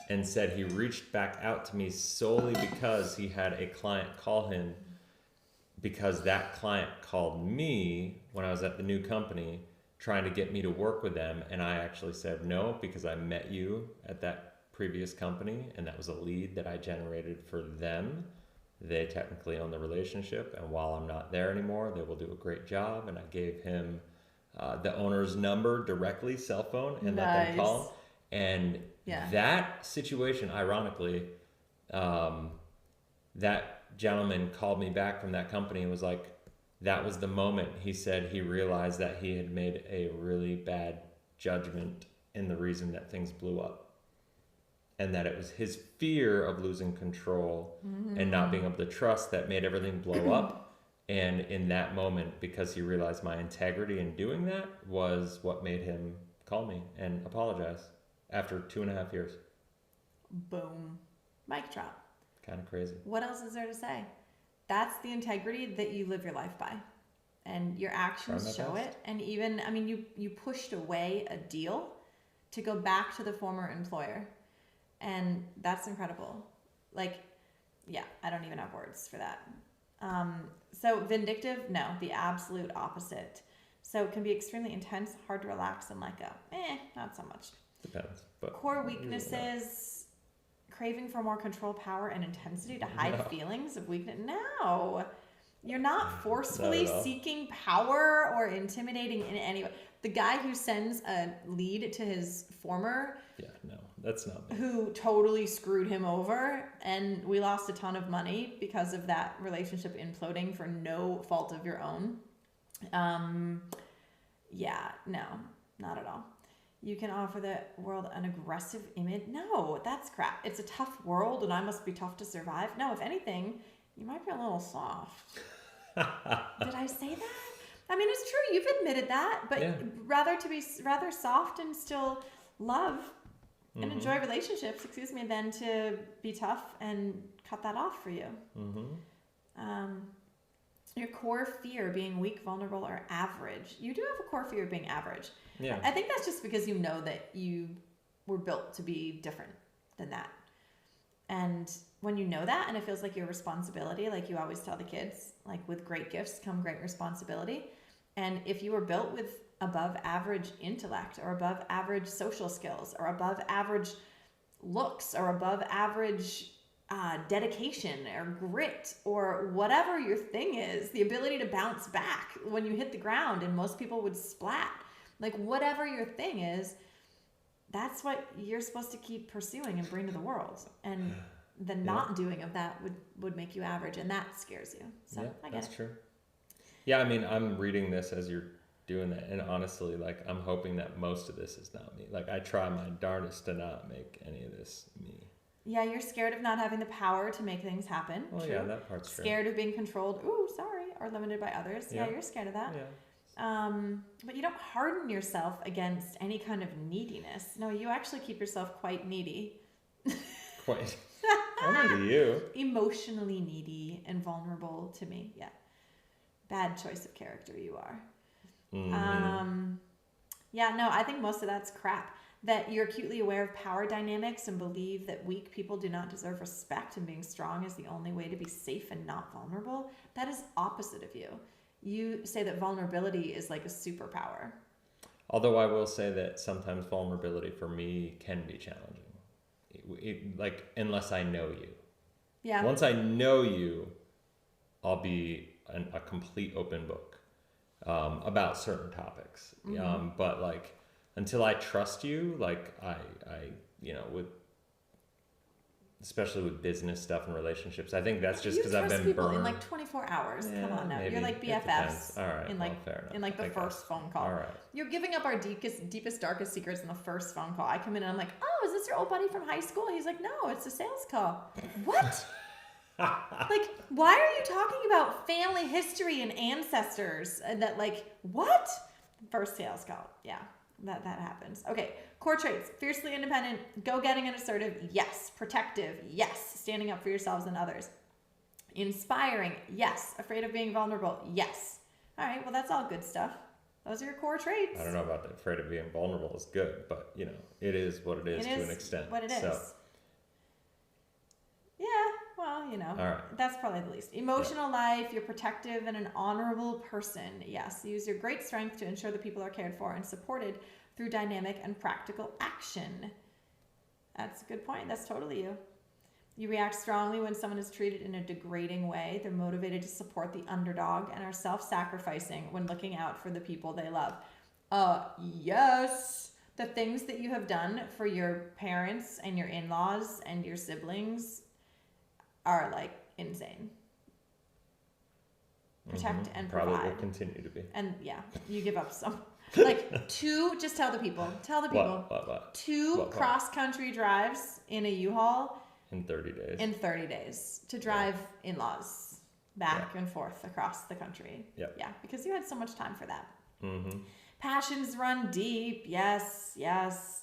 and said he reached back out to me solely because he had a client call him, because that client called me when I was at the new company trying to get me to work with them. And I actually said no, because I met you at that previous company, and that was a lead that I generated for them. They technically own the relationship, and while I'm not there anymore, they will do a great job. And I gave him the owner's number directly, cell phone, and let them call. And that situation, ironically, that gentleman called me back from that company and was like, that was the moment he said he realized that he had made a really bad judgment in the reason that things blew up. And that it was his fear of losing control and not being able to trust that made everything blow up. And in that moment, because he realized my integrity in doing that was what made him call me and apologize after 2.5 years. Boom. Mic drop. Kind of crazy. What else is there to say? That's the integrity that you live your life by. And your actions show it. And even, I mean, you pushed away a deal to go back to the former employer. And that's incredible. Like, yeah, I don't even have words for that. So vindictive, no, the absolute opposite. So it can be extremely intense, hard to relax, and like not so much. Depends. But core weaknesses, craving for more control, power, and intensity to hide feelings of weakness. No, you're not forcefully seeking power or intimidating in any way. The guy who sends a lead to his former... Yeah, no, that's not me. Who totally screwed him over, and we lost a ton of money because of that relationship imploding for no fault of your own. Yeah, no, not at all. You can offer the world an aggressive image. No, that's crap. It's a tough world, and I must be tough to survive. No, if anything, you might be a little soft. Did I say that? I mean, it's true. You've admitted that, but rather soft and still love and enjoy relationships, than to be tough and cut that off for you. Your core fear, being weak, vulnerable, or average. You do have a core fear of being average. Yeah. I think that's just because you know that you were built to be different than that. And when you know that, and it feels like your responsibility, like you always tell the kids, like with great gifts come great responsibility. And if you were built with above average intellect or above average social skills or above average looks or above average dedication or grit or whatever your thing is, the ability to bounce back when you hit the ground and most people would splat, like whatever your thing is, that's what you're supposed to keep pursuing and bring to the world. And the not doing of that would make you average, and that scares you. So I get that's true. Yeah, I mean, I'm reading this as you're doing that, and honestly, like, I'm hoping that most of this is not me. Like, I try my darndest to not make any of this me. Yeah, you're scared of not having the power to make things happen. Well, true. Yeah, that part's true. Scared of being controlled, or limited by others. Yeah, you're scared of that. Yeah. But you don't harden yourself against any kind of neediness. No, you actually keep yourself quite needy. Quite. Only to you. Emotionally needy and vulnerable to me. Yeah. Bad choice of character you are. Yeah, no, I think most of that's crap. that you're acutely aware of power dynamics and believe that weak people do not deserve respect and being strong is the only way to be safe and not vulnerable. That is opposite of you. You say that vulnerability is like a superpower. Although I will say that sometimes vulnerability for me can be challenging. Like, unless I know you. Yeah. Once I know you, I'll be a complete open book about certain topics. But like, until I trust you, like I especially with business stuff and relationships, I think that's just because I've been people burned. In like 24 hours. Yeah, come on now. maybe. You're like BFFs. All right. In like, in like the first phone call. All right. You're giving up our deepest, darkest secrets in the first phone call. I come in and I'm like, oh, is this your old buddy from high school? He's like, no, it's a sales call. What? Like, why are you talking about family history and ancestors? And that, like, what? First sales call. Yeah, that happens. Okay, core traits. Fiercely independent, go-getting and assertive, yes. Protective, yes. Standing up for yourselves and others. Inspiring, yes. Afraid of being vulnerable, yes. All right, well, that's all good stuff. Those are your core traits. I don't know about that. Afraid of being vulnerable is good, but, you know, it is what it is to an extent. What it is. So. Yeah, well, you know, all right. That's probably the least. Emotional life, you're protective and an honorable person. Yes, use your great strength to ensure that people are cared for and supported through dynamic and practical action. That's a good point. That's totally you. You react strongly when someone is treated in a degrading way. They're motivated to support the underdog and are self-sacrificing when looking out for the people they love. Yes. The things that you have done for your parents and your in-laws and your siblings are like insane. Protect and provide. Probably will continue to be. And yeah, you give up some. Like just tell the people. What? Two cross-country drives in a U-Haul. In 30 days. In 30 days to drive in-laws back and forth across the country. Yep. Yeah, because you had so much time for that. Mm-hmm. Passions run deep. Yes.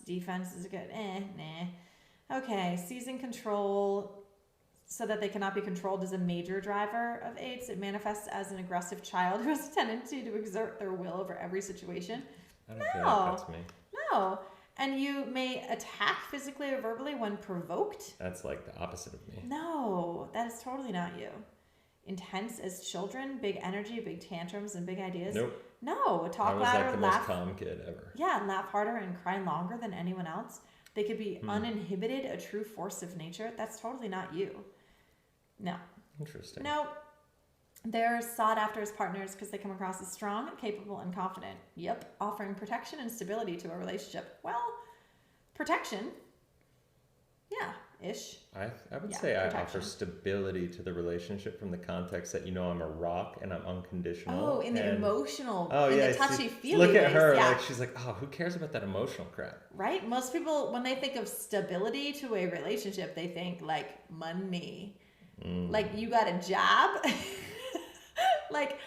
Defense is good. Nah. Okay, seizing control so that they cannot be controlled is a major driver of 8s. It manifests as an aggressive child who has a tendency to exert their will over every situation. I don't feel like that's me. No. And you may attack physically or verbally when provoked. That's like the opposite of me. No, that is totally not you. Intense as children, big energy, big tantrums, and big ideas. Nope. No, talk louder, I was like the laugh. most calm kid ever. Yeah, laugh harder and cry longer than anyone else. They could be uninhibited, a true force of nature. That's totally not you. No. Interesting. No. They're sought after as partners because they come across as strong, capable, and confident. Yep. Offering protection and stability to a relationship. Well, protection. Yeah. Ish. I would say protection. I offer stability to the relationship from the context that, you know, I'm a rock and I'm unconditional. Oh, in the emotional, the touchy-feely look at her, ways. Yeah. like she's like, oh, who cares about that emotional crap? Right? Most people, when they think of stability to a relationship, they think like money. Like you got a job. like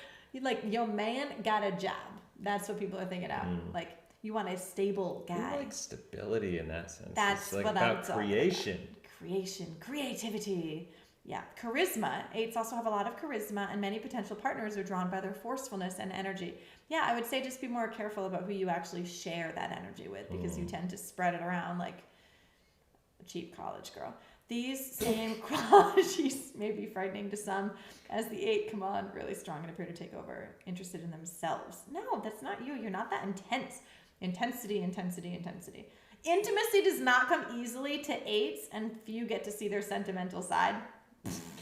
your man got a job. That's what people are thinking of. Like you want a stable guy. I like stability in that sense. That's it's like what about creation. Creativity. Yeah. Charisma. 8s also have a lot of charisma, and many potential partners are drawn by their forcefulness and energy. Yeah, I would say just be more careful about who you actually share that energy with, because you tend to spread it around like a cheap college girl. These same qualities may be frightening to some as the 8 come on really strong and appear to take over, interested in themselves. No, that's not you. You're not that intense. Intensity. Intimacy does not come easily to 8s, and few get to see their sentimental side.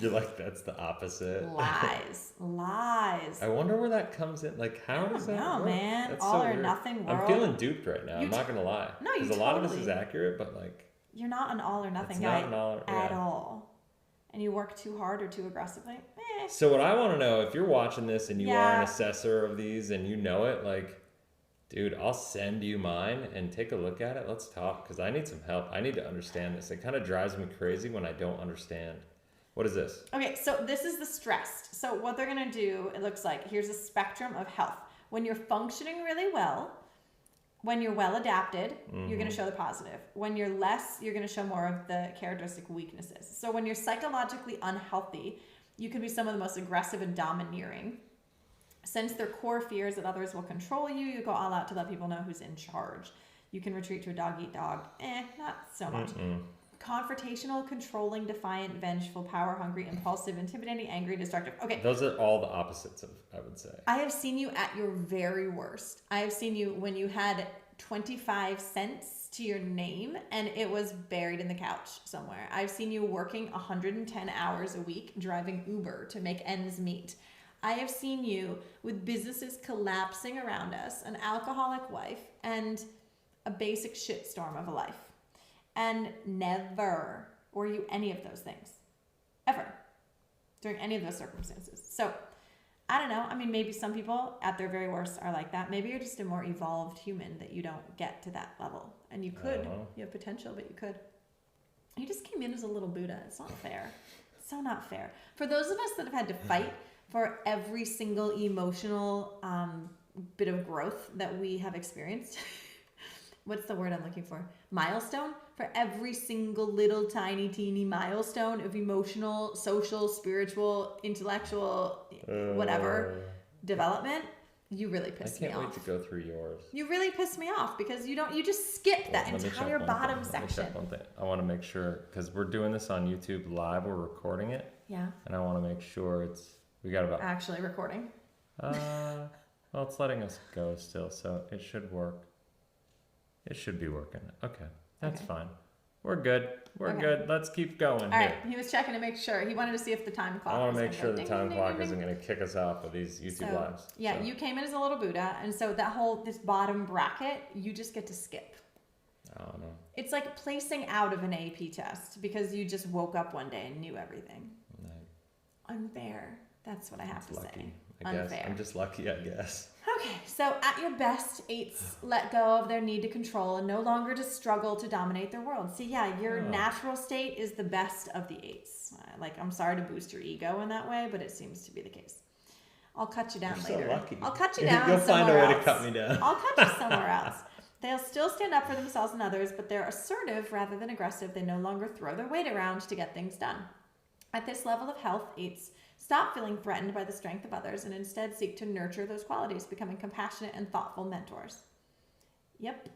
You're like, that's the opposite. Lies. I wonder where that comes in. Like, how does that work? No, man. That's all so or weird. nothing world. I'm feeling duped right now. I'm not going to lie. No, you Because a lot of this is accurate, but like... You're not an all or nothing guy at all. And you work too hard or too aggressively. So what I want to know, if you're watching this and you are an assessor of these and you know it, like... Dude, I'll send you mine and take a look at it. Let's talk, because I need some help. I need to understand this. It kind of drives me crazy when I don't understand. What is this? Okay, so this is the stressed. So what they're going to do, it looks like, here's a spectrum of health. When you're functioning really well, when you're well adapted, you're going to show the positive. When you're less, you're going to show more of the characteristic weaknesses. So when you're psychologically unhealthy, you can be some of the most aggressive and domineering. Since their core fears that others will control you, you go all out to let people know who's in charge. You can retreat to a dog eat dog. Not so much. Confrontational, controlling, defiant, vengeful, power hungry, impulsive, intimidating, angry, destructive. Okay. Those are all the opposites of, I would say. I have seen you at your very worst. I have seen you when you had 25 cents to your name and it was buried in the couch somewhere. I've seen you working 110 hours a week, driving Uber to make ends meet. I have seen you with businesses collapsing around us, an alcoholic wife, and a basic shitstorm of a life. And never were you any of those things. Ever. During any of those circumstances. So, I don't know. I mean, maybe some people at their very worst are like that. Maybe you're just a more evolved human that you don't get to that level. And you could. You have potential, but you could. You just came in as a little Buddha. It's not fair. It's so not fair. For those of us that have had to fight for every single emotional bit of growth that we have experienced, what's the word I'm looking for? Milestone? For every single little tiny teeny milestone of emotional, social, spiritual, intellectual, whatever develelment, you really pissed me off. I can't wait to go through yours. You really pissed me off because you just skip that entire bottom section. Let me check one thing. I want to make sure, because we're doing this on YouTube live, we're recording it. Yeah. And I want to make sure we got about... Actually recording. Well, it's letting us go still, so it should work. It should be working. Okay. That's fine. We're good. We're good. Let's keep going. All right. He was checking to make sure. He wanted to see if the time clock. I want to make sure the time clock isn't going to kick us off of these YouTube lives. Yeah, you came in as a little Buddha, and so this bottom bracket, you just get to skip. I don't know. It's like placing out of an AP test because you just woke up one day and knew everything. Unfair. That's what I have to say. I guess. Unfair. I'm just lucky, I guess. Okay, so at your best, 8s let go of their need to control and no longer to struggle to dominate their world. See, your natural state is the best of the 8s. I'm sorry to boost your ego in that way, but it seems to be the case. I'll cut you down later. So lucky. I'll cut you down. You'll find a way to cut me down. I'll cut you somewhere else. They'll still stand up for themselves and others, but they're assertive rather than aggressive. They no longer throw their weight around to get things done. At this level of health, 8s stop feeling threatened by the strength of others and instead seek to nurture those qualities, becoming compassionate and thoughtful mentors. Yep.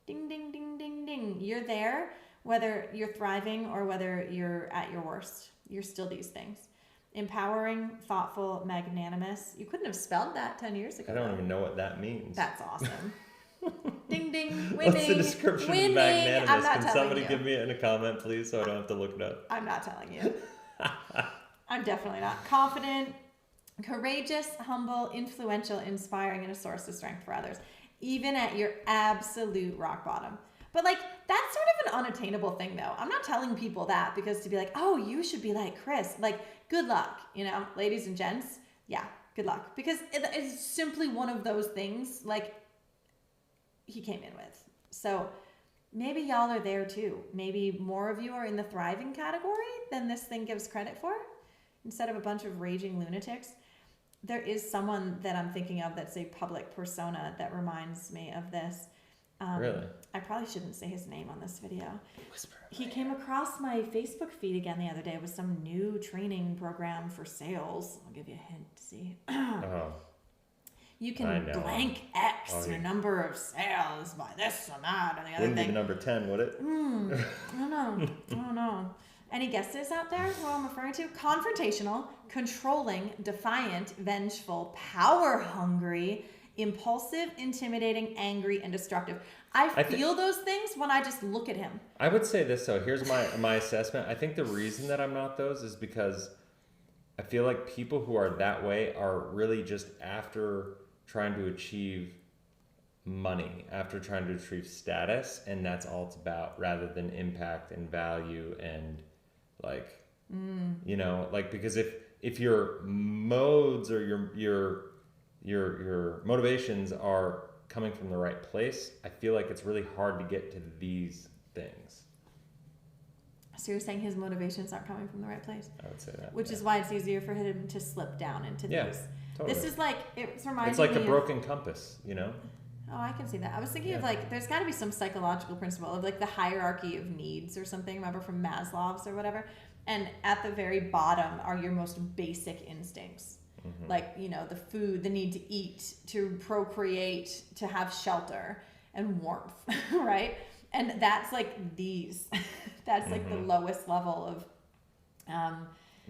Ding, ding, ding, ding, ding. You're there, whether you're thriving or whether you're at your worst. You're still these things. Empowering, thoughtful, magnanimous. You couldn't have spelled that 10 years ago. I don't even know what that means. That's awesome. Ding, ding, winning. What's the description of magnanimous? I'm not Can somebody you. give me it in a comment, please, so I don't have to look it up? I'm not telling you. I'm definitely not. Confident, courageous, humble, influential, inspiring, and a source of strength for others, even at your absolute rock bottom. But that's sort of an unattainable thing, though. I'm not telling people that because to be like, oh, you should be like Chris. Good luck, ladies and gents. Yeah, good luck. Because it's simply one of those things he came in with. So maybe y'all are there too. Maybe more of you are in the thriving category than this thing gives credit for. Instead of a bunch of raging lunatics, there is someone that I'm thinking of that's a public persona that reminds me of this. Really? I probably shouldn't say his name on this video. He came across my Facebook feed again the other day with some new training program for sales. I'll give you a hint to see. You can blank X your number of sales by this or that or the other Wouldn't thing. be number 10, would it? I don't know. Any guesses out there who I'm referring to? Confrontational, controlling, defiant, vengeful, power hungry, impulsive, intimidating, angry, and destructive. I feel those things when I just look at him. I would say this, though. Here's my assessment. I think the reason that I'm not those is because I feel like people who are that way are really just after trying to achieve money, after trying to achieve status, and that's all it's about, rather than impact and value and because if your modes or your motivations are coming from the right place, I feel like it's really hard to get to these things. So you're saying his motivations aren't coming from the right place? I would say that. Which is why it's easier for him to slip down into these. Totally. This is it's reminding me. It's like a broken compass, Oh, I can see that. I was thinking of there's got to be some psychological principle of the hierarchy of needs or something. Remember from Maslow's or whatever? And at the very bottom are your most basic instincts. Mm-hmm. The food, the need to eat, to procreate, to have shelter. and warmth, right? And that's like these. That's like the lowest level of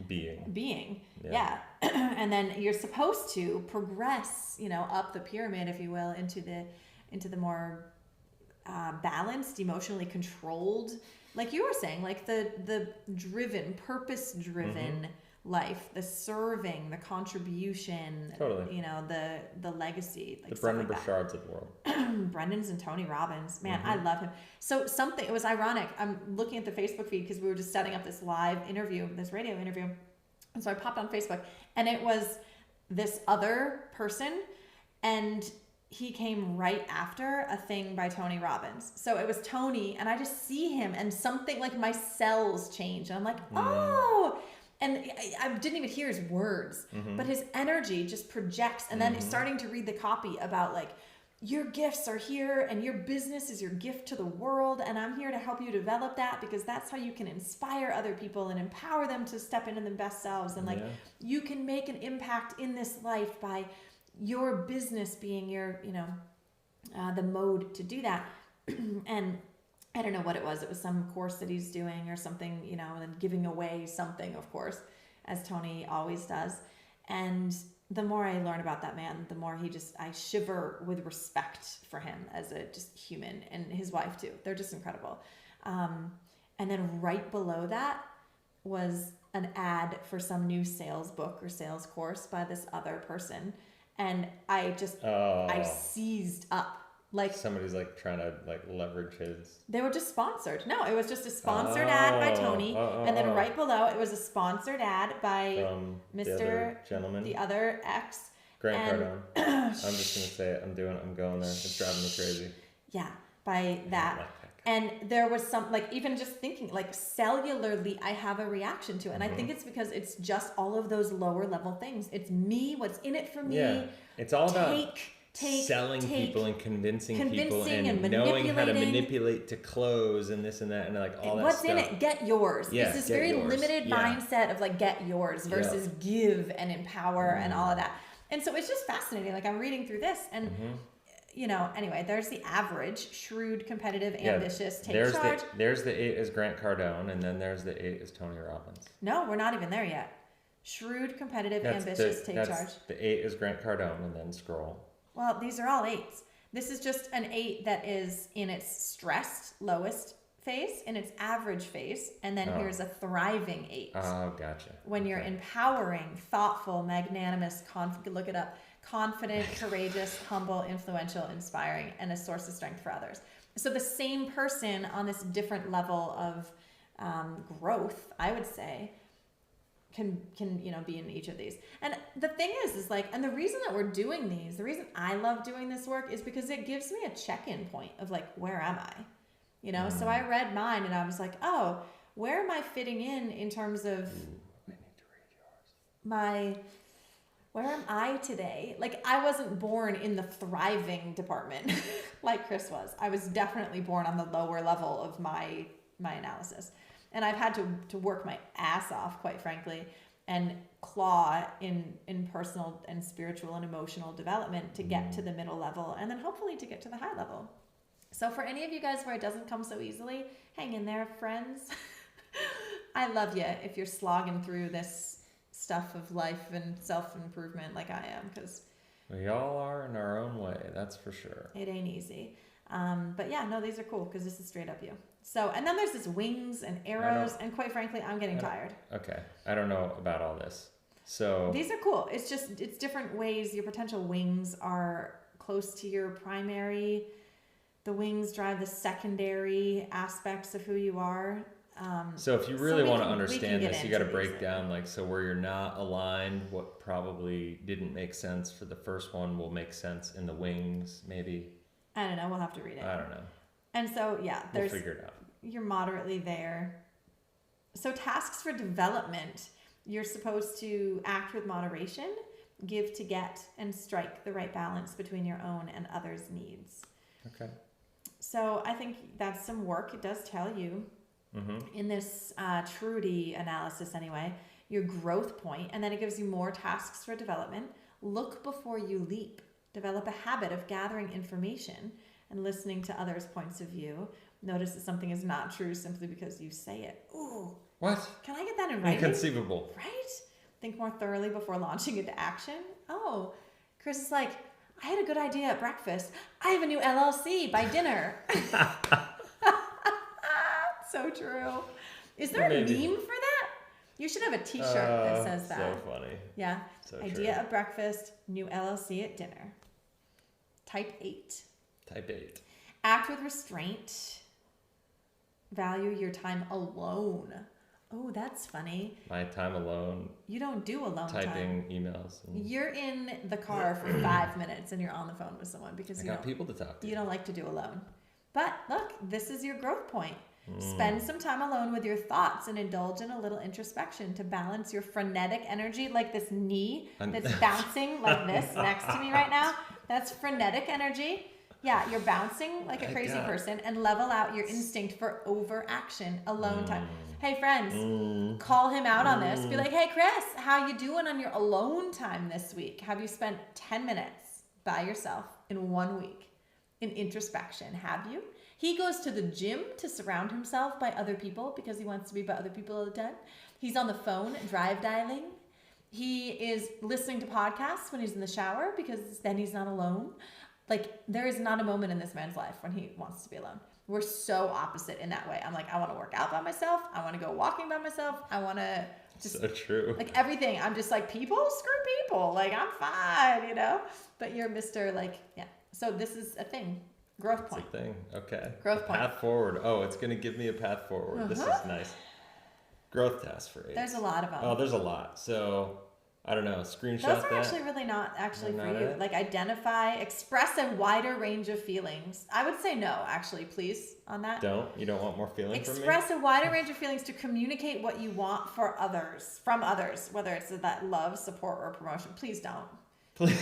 being. Yeah. And then you're supposed to progress, up the pyramid, if you will, into the more balanced, emotionally controlled, like you were saying, like the driven, purpose driven life, the serving, the contribution, totally, the legacy, like the Brendan Burchards of the world. Brendan's and Tony Robbins, man, I love him. So it was ironic. I'm looking at the Facebook feed because we were just setting up this live interview, this radio interview. And so I popped on Facebook and it was this other person, and he came right after a thing by Tony Robbins. So it was Tony, and I just see him and something like my cells change. And I'm like, oh, and I didn't even hear his words, but his energy just projects. And then starting to read the copy about like, your gifts are here and your business is your gift to the world. And I'm here to help you develop that, because that's how you can inspire other people and empower them to step into their best selves. And like, you can make an impact in this life by your business being your, the mode to do that. And I don't know what it was. It was some course that he's doing or something, and giving away something, of course, as Tony always does. And the more I learn about that man, the more I shiver with respect for him as a just human, and his wife too. They're just incredible. And then right below that was an ad for some new sales book or sales course by this other person. And I just, I seized up. Like somebody's like trying to like leverage his. They were just sponsored. No, it was just a sponsored ad by Tony. And then right below it was a sponsored ad by Mr. The other ex. Grant Cardone. I'm just going to say it. I'm going there. It's driving me crazy. Yeah, by that. And there was some, like, even just thinking, like, cellularly, I have a reaction to it. And I think it's because it's just all of those lower level things. It's me, what's in it for me. Yeah. It's all about selling people and convincing people and knowing how to manipulate to close and this and that and like all that what's stuff. In it? Get yours. Yeah, it's this very limited mindset of like, get yours versus give and empower and all of that. And so it's just fascinating. Like I'm reading through this and anyway, there's the average, shrewd, competitive, ambitious, take charge. There's the 8 is Grant Cardone, and then there's the 8 is Tony Robbins. No, we're not even there yet. Shrewd, competitive, ambitious, take charge. The 8 is Grant Cardone, and then scroll. Well, these are all 8s. This is just an 8 that is in its stressed, lowest phase, in its average phase, and then here's a thriving 8. Oh, gotcha. When you're empowering, thoughtful, magnanimous, look it up, confident, courageous, humble, influential, inspiring, and a source of strength for others. So the same person on this different level of growth, I would say, can be in each of these. And the thing is like, and the reason that we're doing these, the reason I love doing this work is because it gives me a check-in point of like, where am I? So I read mine and I was like, oh, where am I fitting in terms of I need to read yours. Where am I today? Like I wasn't born in the thriving department like Chris was. I was definitely born on the lower level of my analysis. And I've had to work my ass off, quite frankly, and claw in personal and spiritual and emotional development to get to the middle level and then hopefully to get to the high level. So for any of you guys where it doesn't come so easily, hang in there, friends. I love you if you're slogging through this stuff of life and self-improvement like I am, because we all are in our own way, that's for sure. It ain't easy. But yeah, no, these are cool because this is straight up you. So, and then there's this wings and arrows, and quite frankly, I'm getting tired. Okay. I don't know about all this. So these are cool. It's different ways your potential wings are close to your primary. The wings drive the secondary aspects of who you are. So if you really want to understand this, you got to break down like, so where you're not aligned, what probably didn't make sense for the first one will make sense in the wings, maybe. I don't know. We'll have to read it. I don't know. And so, yeah, we'll figure it out. You're moderately there. So tasks for development, you're supposed to act with moderation, give to get, and strike the right balance between your own and others' needs. Okay. So I think that's some work. It does tell you in this Trudy analysis anyway, your growth point, and then it gives you more tasks for development. Look before you leap. Develop a habit of gathering information. and listening to others' points of view. Notice that something is not true simply because you say it. Ooh. What? Can I get that in writing? Inconceivable. Right? Think more thoroughly before launching into action. Oh, Chris is like, I had a good idea at breakfast. I have a new LLC by dinner. So true. Is there a meme for that? You should have a t-shirt that says that. So funny. Yeah. So idea true. at breakfast, new LLC at dinner. Type 8. Type 8. Act with restraint. Value your time alone. Oh, that's funny. My time alone. You don't do alone typing time. emails. You're in the car for 5 minutes and you're on the phone with someone because you got people to talk to. You don't like to do alone. But look, this is your growth point. Spend some time alone with your thoughts and indulge in a little introspection to balance your frenetic energy, like this knee that's bouncing like this next to me right now. That's frenetic energy. Yeah, you're bouncing like a crazy person, and level out your instinct for overaction, alone time. Hey friends, call him out on this. Be like, hey Chris, how you doing on your alone time this week? Have you spent 10 minutes by yourself in 1 week in introspection? Have you? He goes to the gym to surround himself by other people because he wants to be by other people all the time. He's on the phone, drive dialing. He is listening to podcasts when he's in the shower because then he's not alone. Like, there is not a moment in this man's life when he wants to be alone. We're so opposite in that way. I'm like, I want to work out by myself. I want to go walking by myself. I want to just... So true. Like, everything. I'm just like, people? Screw people. Like, I'm fine, you know? But you're Mr. like, yeah. So this is a thing. Growth point. That's a thing. Okay. Growth point. Path forward. Oh, it's going to give me a path forward. This is nice. Growth task for 8. There's a lot of them. Oh, there's a lot. So... I don't know, screenshot Those that. are actually really not actually Not for you. it? Like, identify, express a wider range of feelings. I would say no, actually, please, on that. You don't want more feeling from me? Express a wider range of feelings to communicate what you want from others, whether it's that love, support, or promotion. Please don't. Please.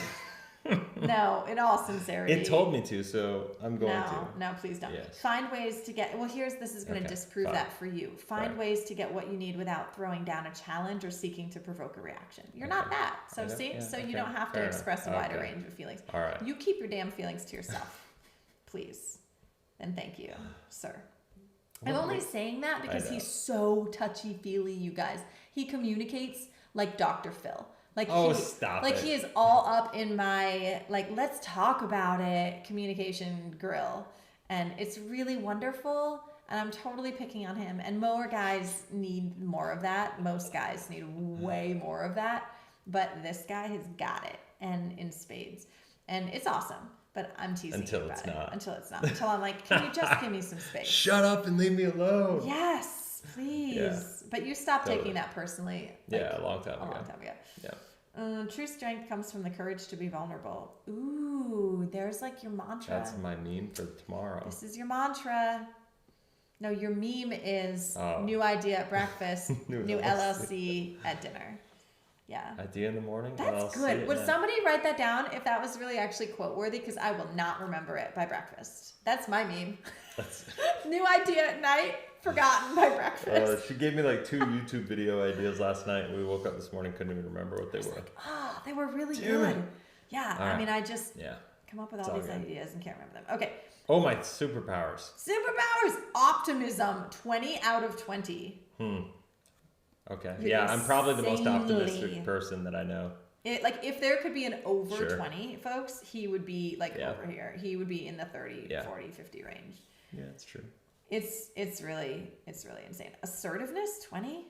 No, in all sincerity. It told me to, so I'm going to. No, please don't. Yes. Find ways to get, this is going to disprove that for you. Find ways to get what you need without throwing down a challenge or seeking to provoke a reaction. You're not that. So you don't have to express a wider range of feelings. All right. You keep your damn feelings to yourself, please. And thank you, sir. I'm only saying that because he's so touchy-feely, you guys. He communicates like Dr. Phil. Like stop it. He is all up in my, like, let's talk about it communication grill. And it's really wonderful. And I'm totally picking on him. And more guys need more of that. Most guys need way more of that. But this guy has got it. And in spades. And it's awesome. But I'm teasing you about it. Until it's not. Until I'm like, can you just give me some space? Shut up and leave me alone. Yes, please. Yeah. But you stopped taking that personally. A long time ago. Yeah. True strength comes from the courage to be vulnerable. Ooh, there's like your mantra. That's my meme for tomorrow. This is your mantra. No, your meme is new idea at breakfast, new LLC at dinner. Yeah. Idea in the morning. That's LLC good. Would somebody write that down if that was really actually quote worthy? Because I will not remember it by breakfast. That's my meme. New idea at night, forgotten by breakfast. She gave me like 2 YouTube video ideas last night. And we woke up this morning, couldn't even remember what they were. Like, they were really good. Yeah. All right. I mean, I just come up with all these ideas and can't remember them. Okay. Oh, my superpowers. Superpowers. Optimism. 20 out of 20. Okay. You're I'm probably the most optimistic person that I know. If there could be an over 20, folks, he would be over here. He would be in the 30, 40, 50 range. Yeah, that's true. It's really insane. Assertiveness, 20?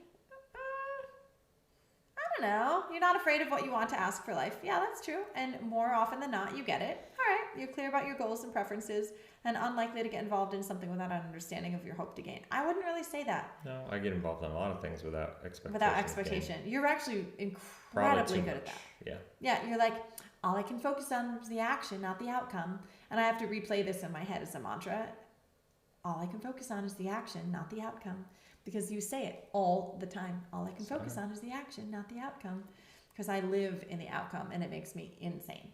I don't know. You're not afraid of what you want to ask for life. Yeah, that's true. And more often than not, you get it. All right. You're clear about your goals and preferences and unlikely to get involved in something without an understanding of your hope to gain. I wouldn't really say that. No, I get involved in a lot of things without expectation. Without expectation. You're actually incredibly good at that. Yeah. Yeah, you're like, all I can focus on is the action, not the outcome. And I have to replay this in my head as a mantra. All I can focus on is the action, not the outcome. Because you say it all the time. All I can focus on is the action, not the outcome. Because I live in the outcome and it makes me insane.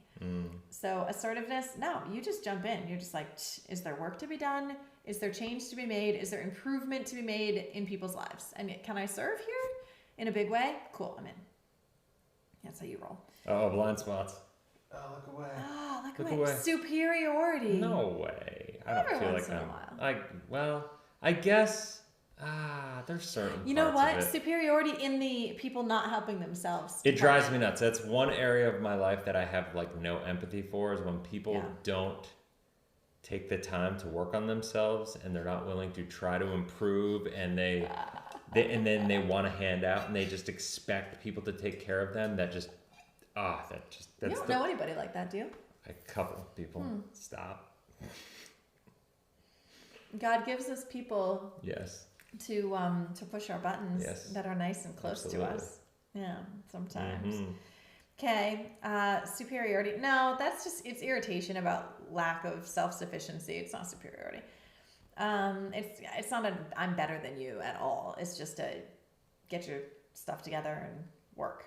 So assertiveness, no, you just jump in. You're just like, is there work to be done? Is there change to be made? Is there improvement to be made in people's lives? And can I serve here in a big way? Cool, I'm in. That's how you roll. Oh, blind spots. Oh, look away. Oh, look away. Superiority. No way. I don't feel like I'm. I guess there's certain. You know what? Superiority in the people not helping themselves. It drives me nuts. That's one area of my life that I have like no empathy for, is when people don't take the time to work on themselves and they're not willing to try to improve, and and then they want to hand out and they just expect people to take care of them. That's you don't know anybody like that, do you? A couple of people. Stop. God gives us people. Yes. To push our buttons that are nice and close to us. Yeah, sometimes. Okay, superiority. No, that's just, it's irritation about lack of self-sufficiency. It's not superiority. It's not I'm better than you at all. It's just to get your stuff together and work.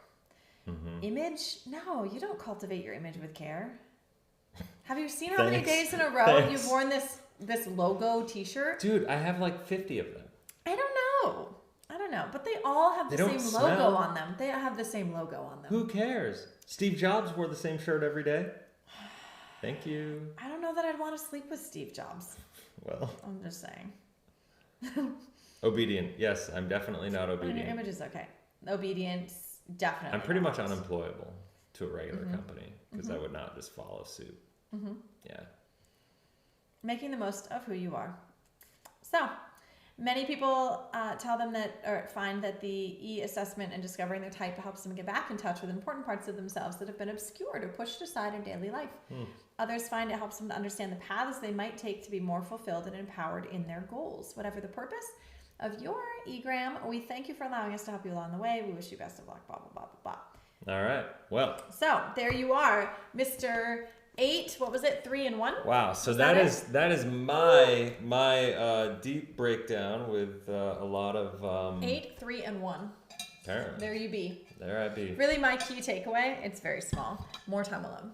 Image? No, you don't cultivate your image with care. Have you seen how many days in a row you've worn this logo t-shirt? Dude, I have like 50 of them. I don't know, but they all have the same logo on them. They have the same logo on them. Who cares? Steve Jobs wore the same shirt every day. Thank you. I don't know that I'd want to sleep with Steve Jobs. Well, I'm just saying. Obedient. Yes, I'm definitely not obedient. Your image is okay. Obedience, definitely. I'm pretty much unemployable to a regular company because I would not just follow suit. Yeah. Making the most of who you are. So, many people find that the E assessment and discovering their type helps them get back in touch with important parts of themselves that have been obscured or pushed aside in daily life. Others find it helps them to understand the paths they might take to be more fulfilled and empowered in their goals. Whatever the purpose of your Enneagram, we thank you for allowing us to help you along the way. We wish you best of luck, blah, blah, blah, blah, blah. All right. Well. So, there you are, Mr. 8, what was it? 3 and 1? Wow. So that is my deep breakdown with a lot of 8, 3 and 1. Apparently. There you be. There I be. Really, my key takeaway, it's very small. More time alone.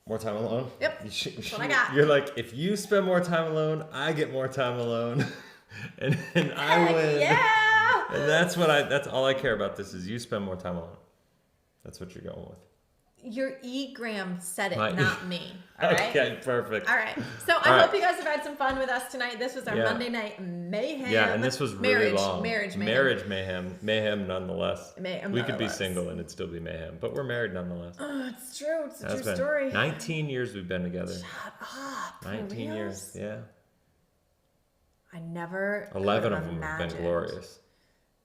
More time alone? Yep. That's what I got. You're like, if you spend more time alone, I get more time alone. and I win. Yeah. And that's all I care about this is you spend more time alone. That's what you're going with. Your Enneagram said it, not me. All right? Okay, perfect. All right. So I hope you guys have had some fun with us tonight. This was our Monday night mayhem. Yeah, and this was really long. Marriage mayhem. Marriage mayhem. Mayhem nonetheless. We could be nonetheless. Single and it'd still be mayhem, but we're married nonetheless. Oh, it's true. It's a true story. 19 years we've been together. Shut up. 19 years. Yeah. I never 11 of them have been glorious.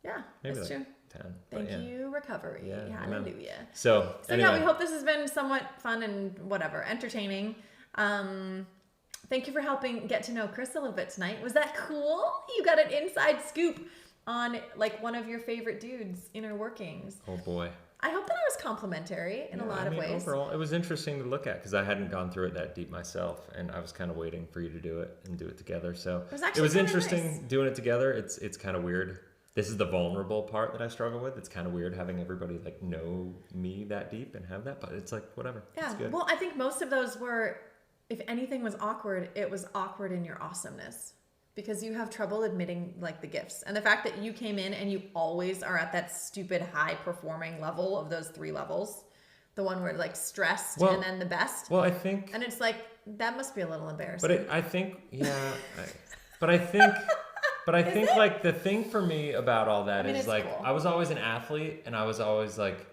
Yeah, maybe that's true. 10. Thank you, recovery. Yeah, hallelujah. So anyway. Yeah, we hope this has been somewhat fun and whatever, entertaining. Thank you for helping get to know Chris a little bit tonight. Was that cool? You got an inside scoop on like one of your favorite dudes' inner workings. Oh boy. I hope that I was complimentary in a lot of ways. Overall, it was interesting to look at because I hadn't gone through it that deep myself, and I was kind of waiting for you to do it and do it together. So it was interesting doing it together. It's kind of weird. This is the vulnerable part that I struggle with. It's kind of weird having everybody like know me that deep and have that, but it's like whatever. Yeah. It's good. Well, I think most of those were, if anything was awkward, it was awkward in your awesomeness because you have trouble admitting like the gifts. And the fact that you came in and you always are at that stupid high performing level of those 3 levels, the one where like stressed and then the best. Well, I think. And it's like, that must be a little embarrassing. But I think like the thing for me about all that is like cool. I was always an athlete and I was always like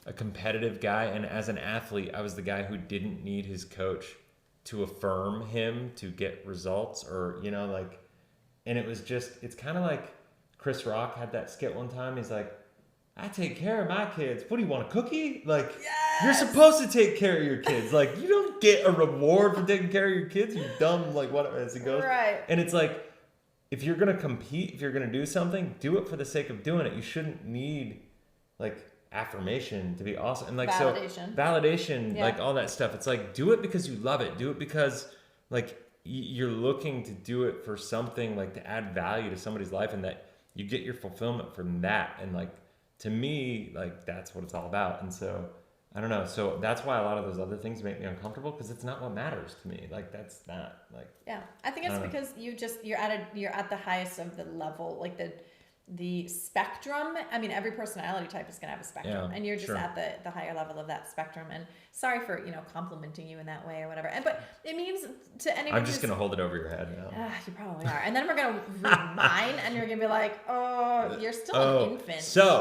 a competitive guy, and as an athlete I was the guy who didn't need his coach to affirm him to get results, or like, and it was just, it's kind of like Chris Rock had that skit one time. He's like, I take care of my kids. What do you want, a cookie? Like, You're supposed to take care of your kids. Like, you don't get a reward for taking care of your kids, you dumb, like, whatever, as it goes. Right. And it's like, if you're going to compete, if you're going to do something, do it for the sake of doing it. You shouldn't need, like, affirmation to be awesome. And, like, validation, like, all that stuff. It's like, do it because you love it. Do it because, like, you're looking to do it for something, like, to add value to somebody's life, and that you get your fulfillment from that. And, like, to me, like, that's what it's all about. And so, I don't know. So that's why a lot of those other things make me uncomfortable, because it's not what matters to me. Like, that's not, like... Yeah. I think it's because you're at the highest of the level, like the spectrum. I mean, every personality type is going to have a spectrum, and you're just at the higher level of that spectrum. And sorry for, complimenting you in that way or whatever. But it means to anyone. I'm just going to hold it over your head now. You probably are. And then we're going to read mine, and you're going to be like, oh, you're still an infant. So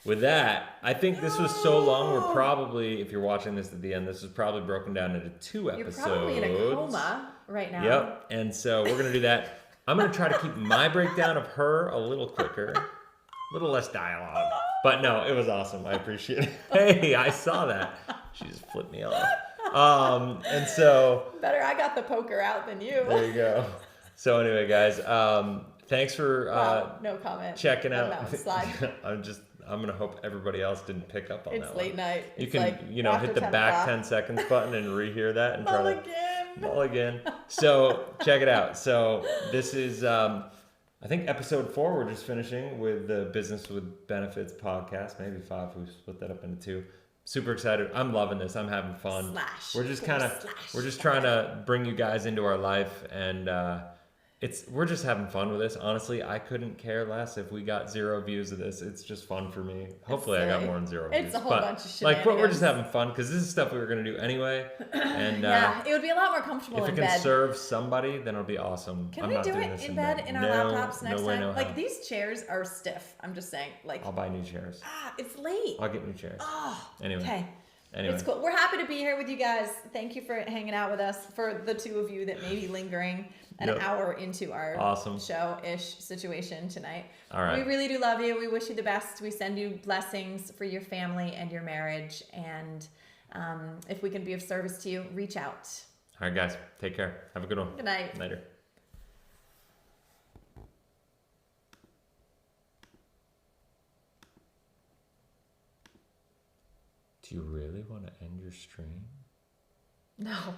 with that, I think this was so long. We're probably, if you're watching this at the end, this was probably broken down into 2 episodes. You're probably in a coma right now. Yep. And so we're going to do that. I'm going to try to keep my breakdown of her a little quicker, a little less dialogue. But no, it was awesome. I appreciate it. Hey, I saw that. She just flipped me off. And so... Better I got the poker out than you. There you go. So anyway, guys, thanks for no comment. Checking out. Slide. I'm going to hope everybody else didn't pick up on that. It's late night. You can, hit the back 10 seconds button and rehear that and try to... Mulligan. So check it out. So this is, I think episode 4. We're just finishing with the Business with Benefits podcast. Maybe 5. We split that up into 2. Super excited. I'm loving this. I'm having fun. We're just trying to bring you guys into our life, and we're just having fun with this. Honestly, I couldn't care less if we got 0 views of this. It's just fun for me. Hopefully I got more than 0 views. It's a whole bunch of shenanigans. We're just having fun because this is stuff we were going to do anyway. And it would be a lot more comfortable in bed. If it can serve somebody, then it'll be awesome. Can we do it in bed in our laptops next time? These chairs are stiff. I'm just saying. I'll buy new chairs. It's late. I'll get new chairs. Anyway. Okay. Anyway. It's cool. We're happy to be here with you guys. Thank you for hanging out with us. For the 2 of you that may be lingering an hour into our show-ish situation tonight. All right. We really do love you. We wish you the best. We send you blessings for your family and your marriage. And if we can be of service to you, reach out. All right, guys. Take care. Have a good one. Good night. Later. Do you really want to end your stream? No.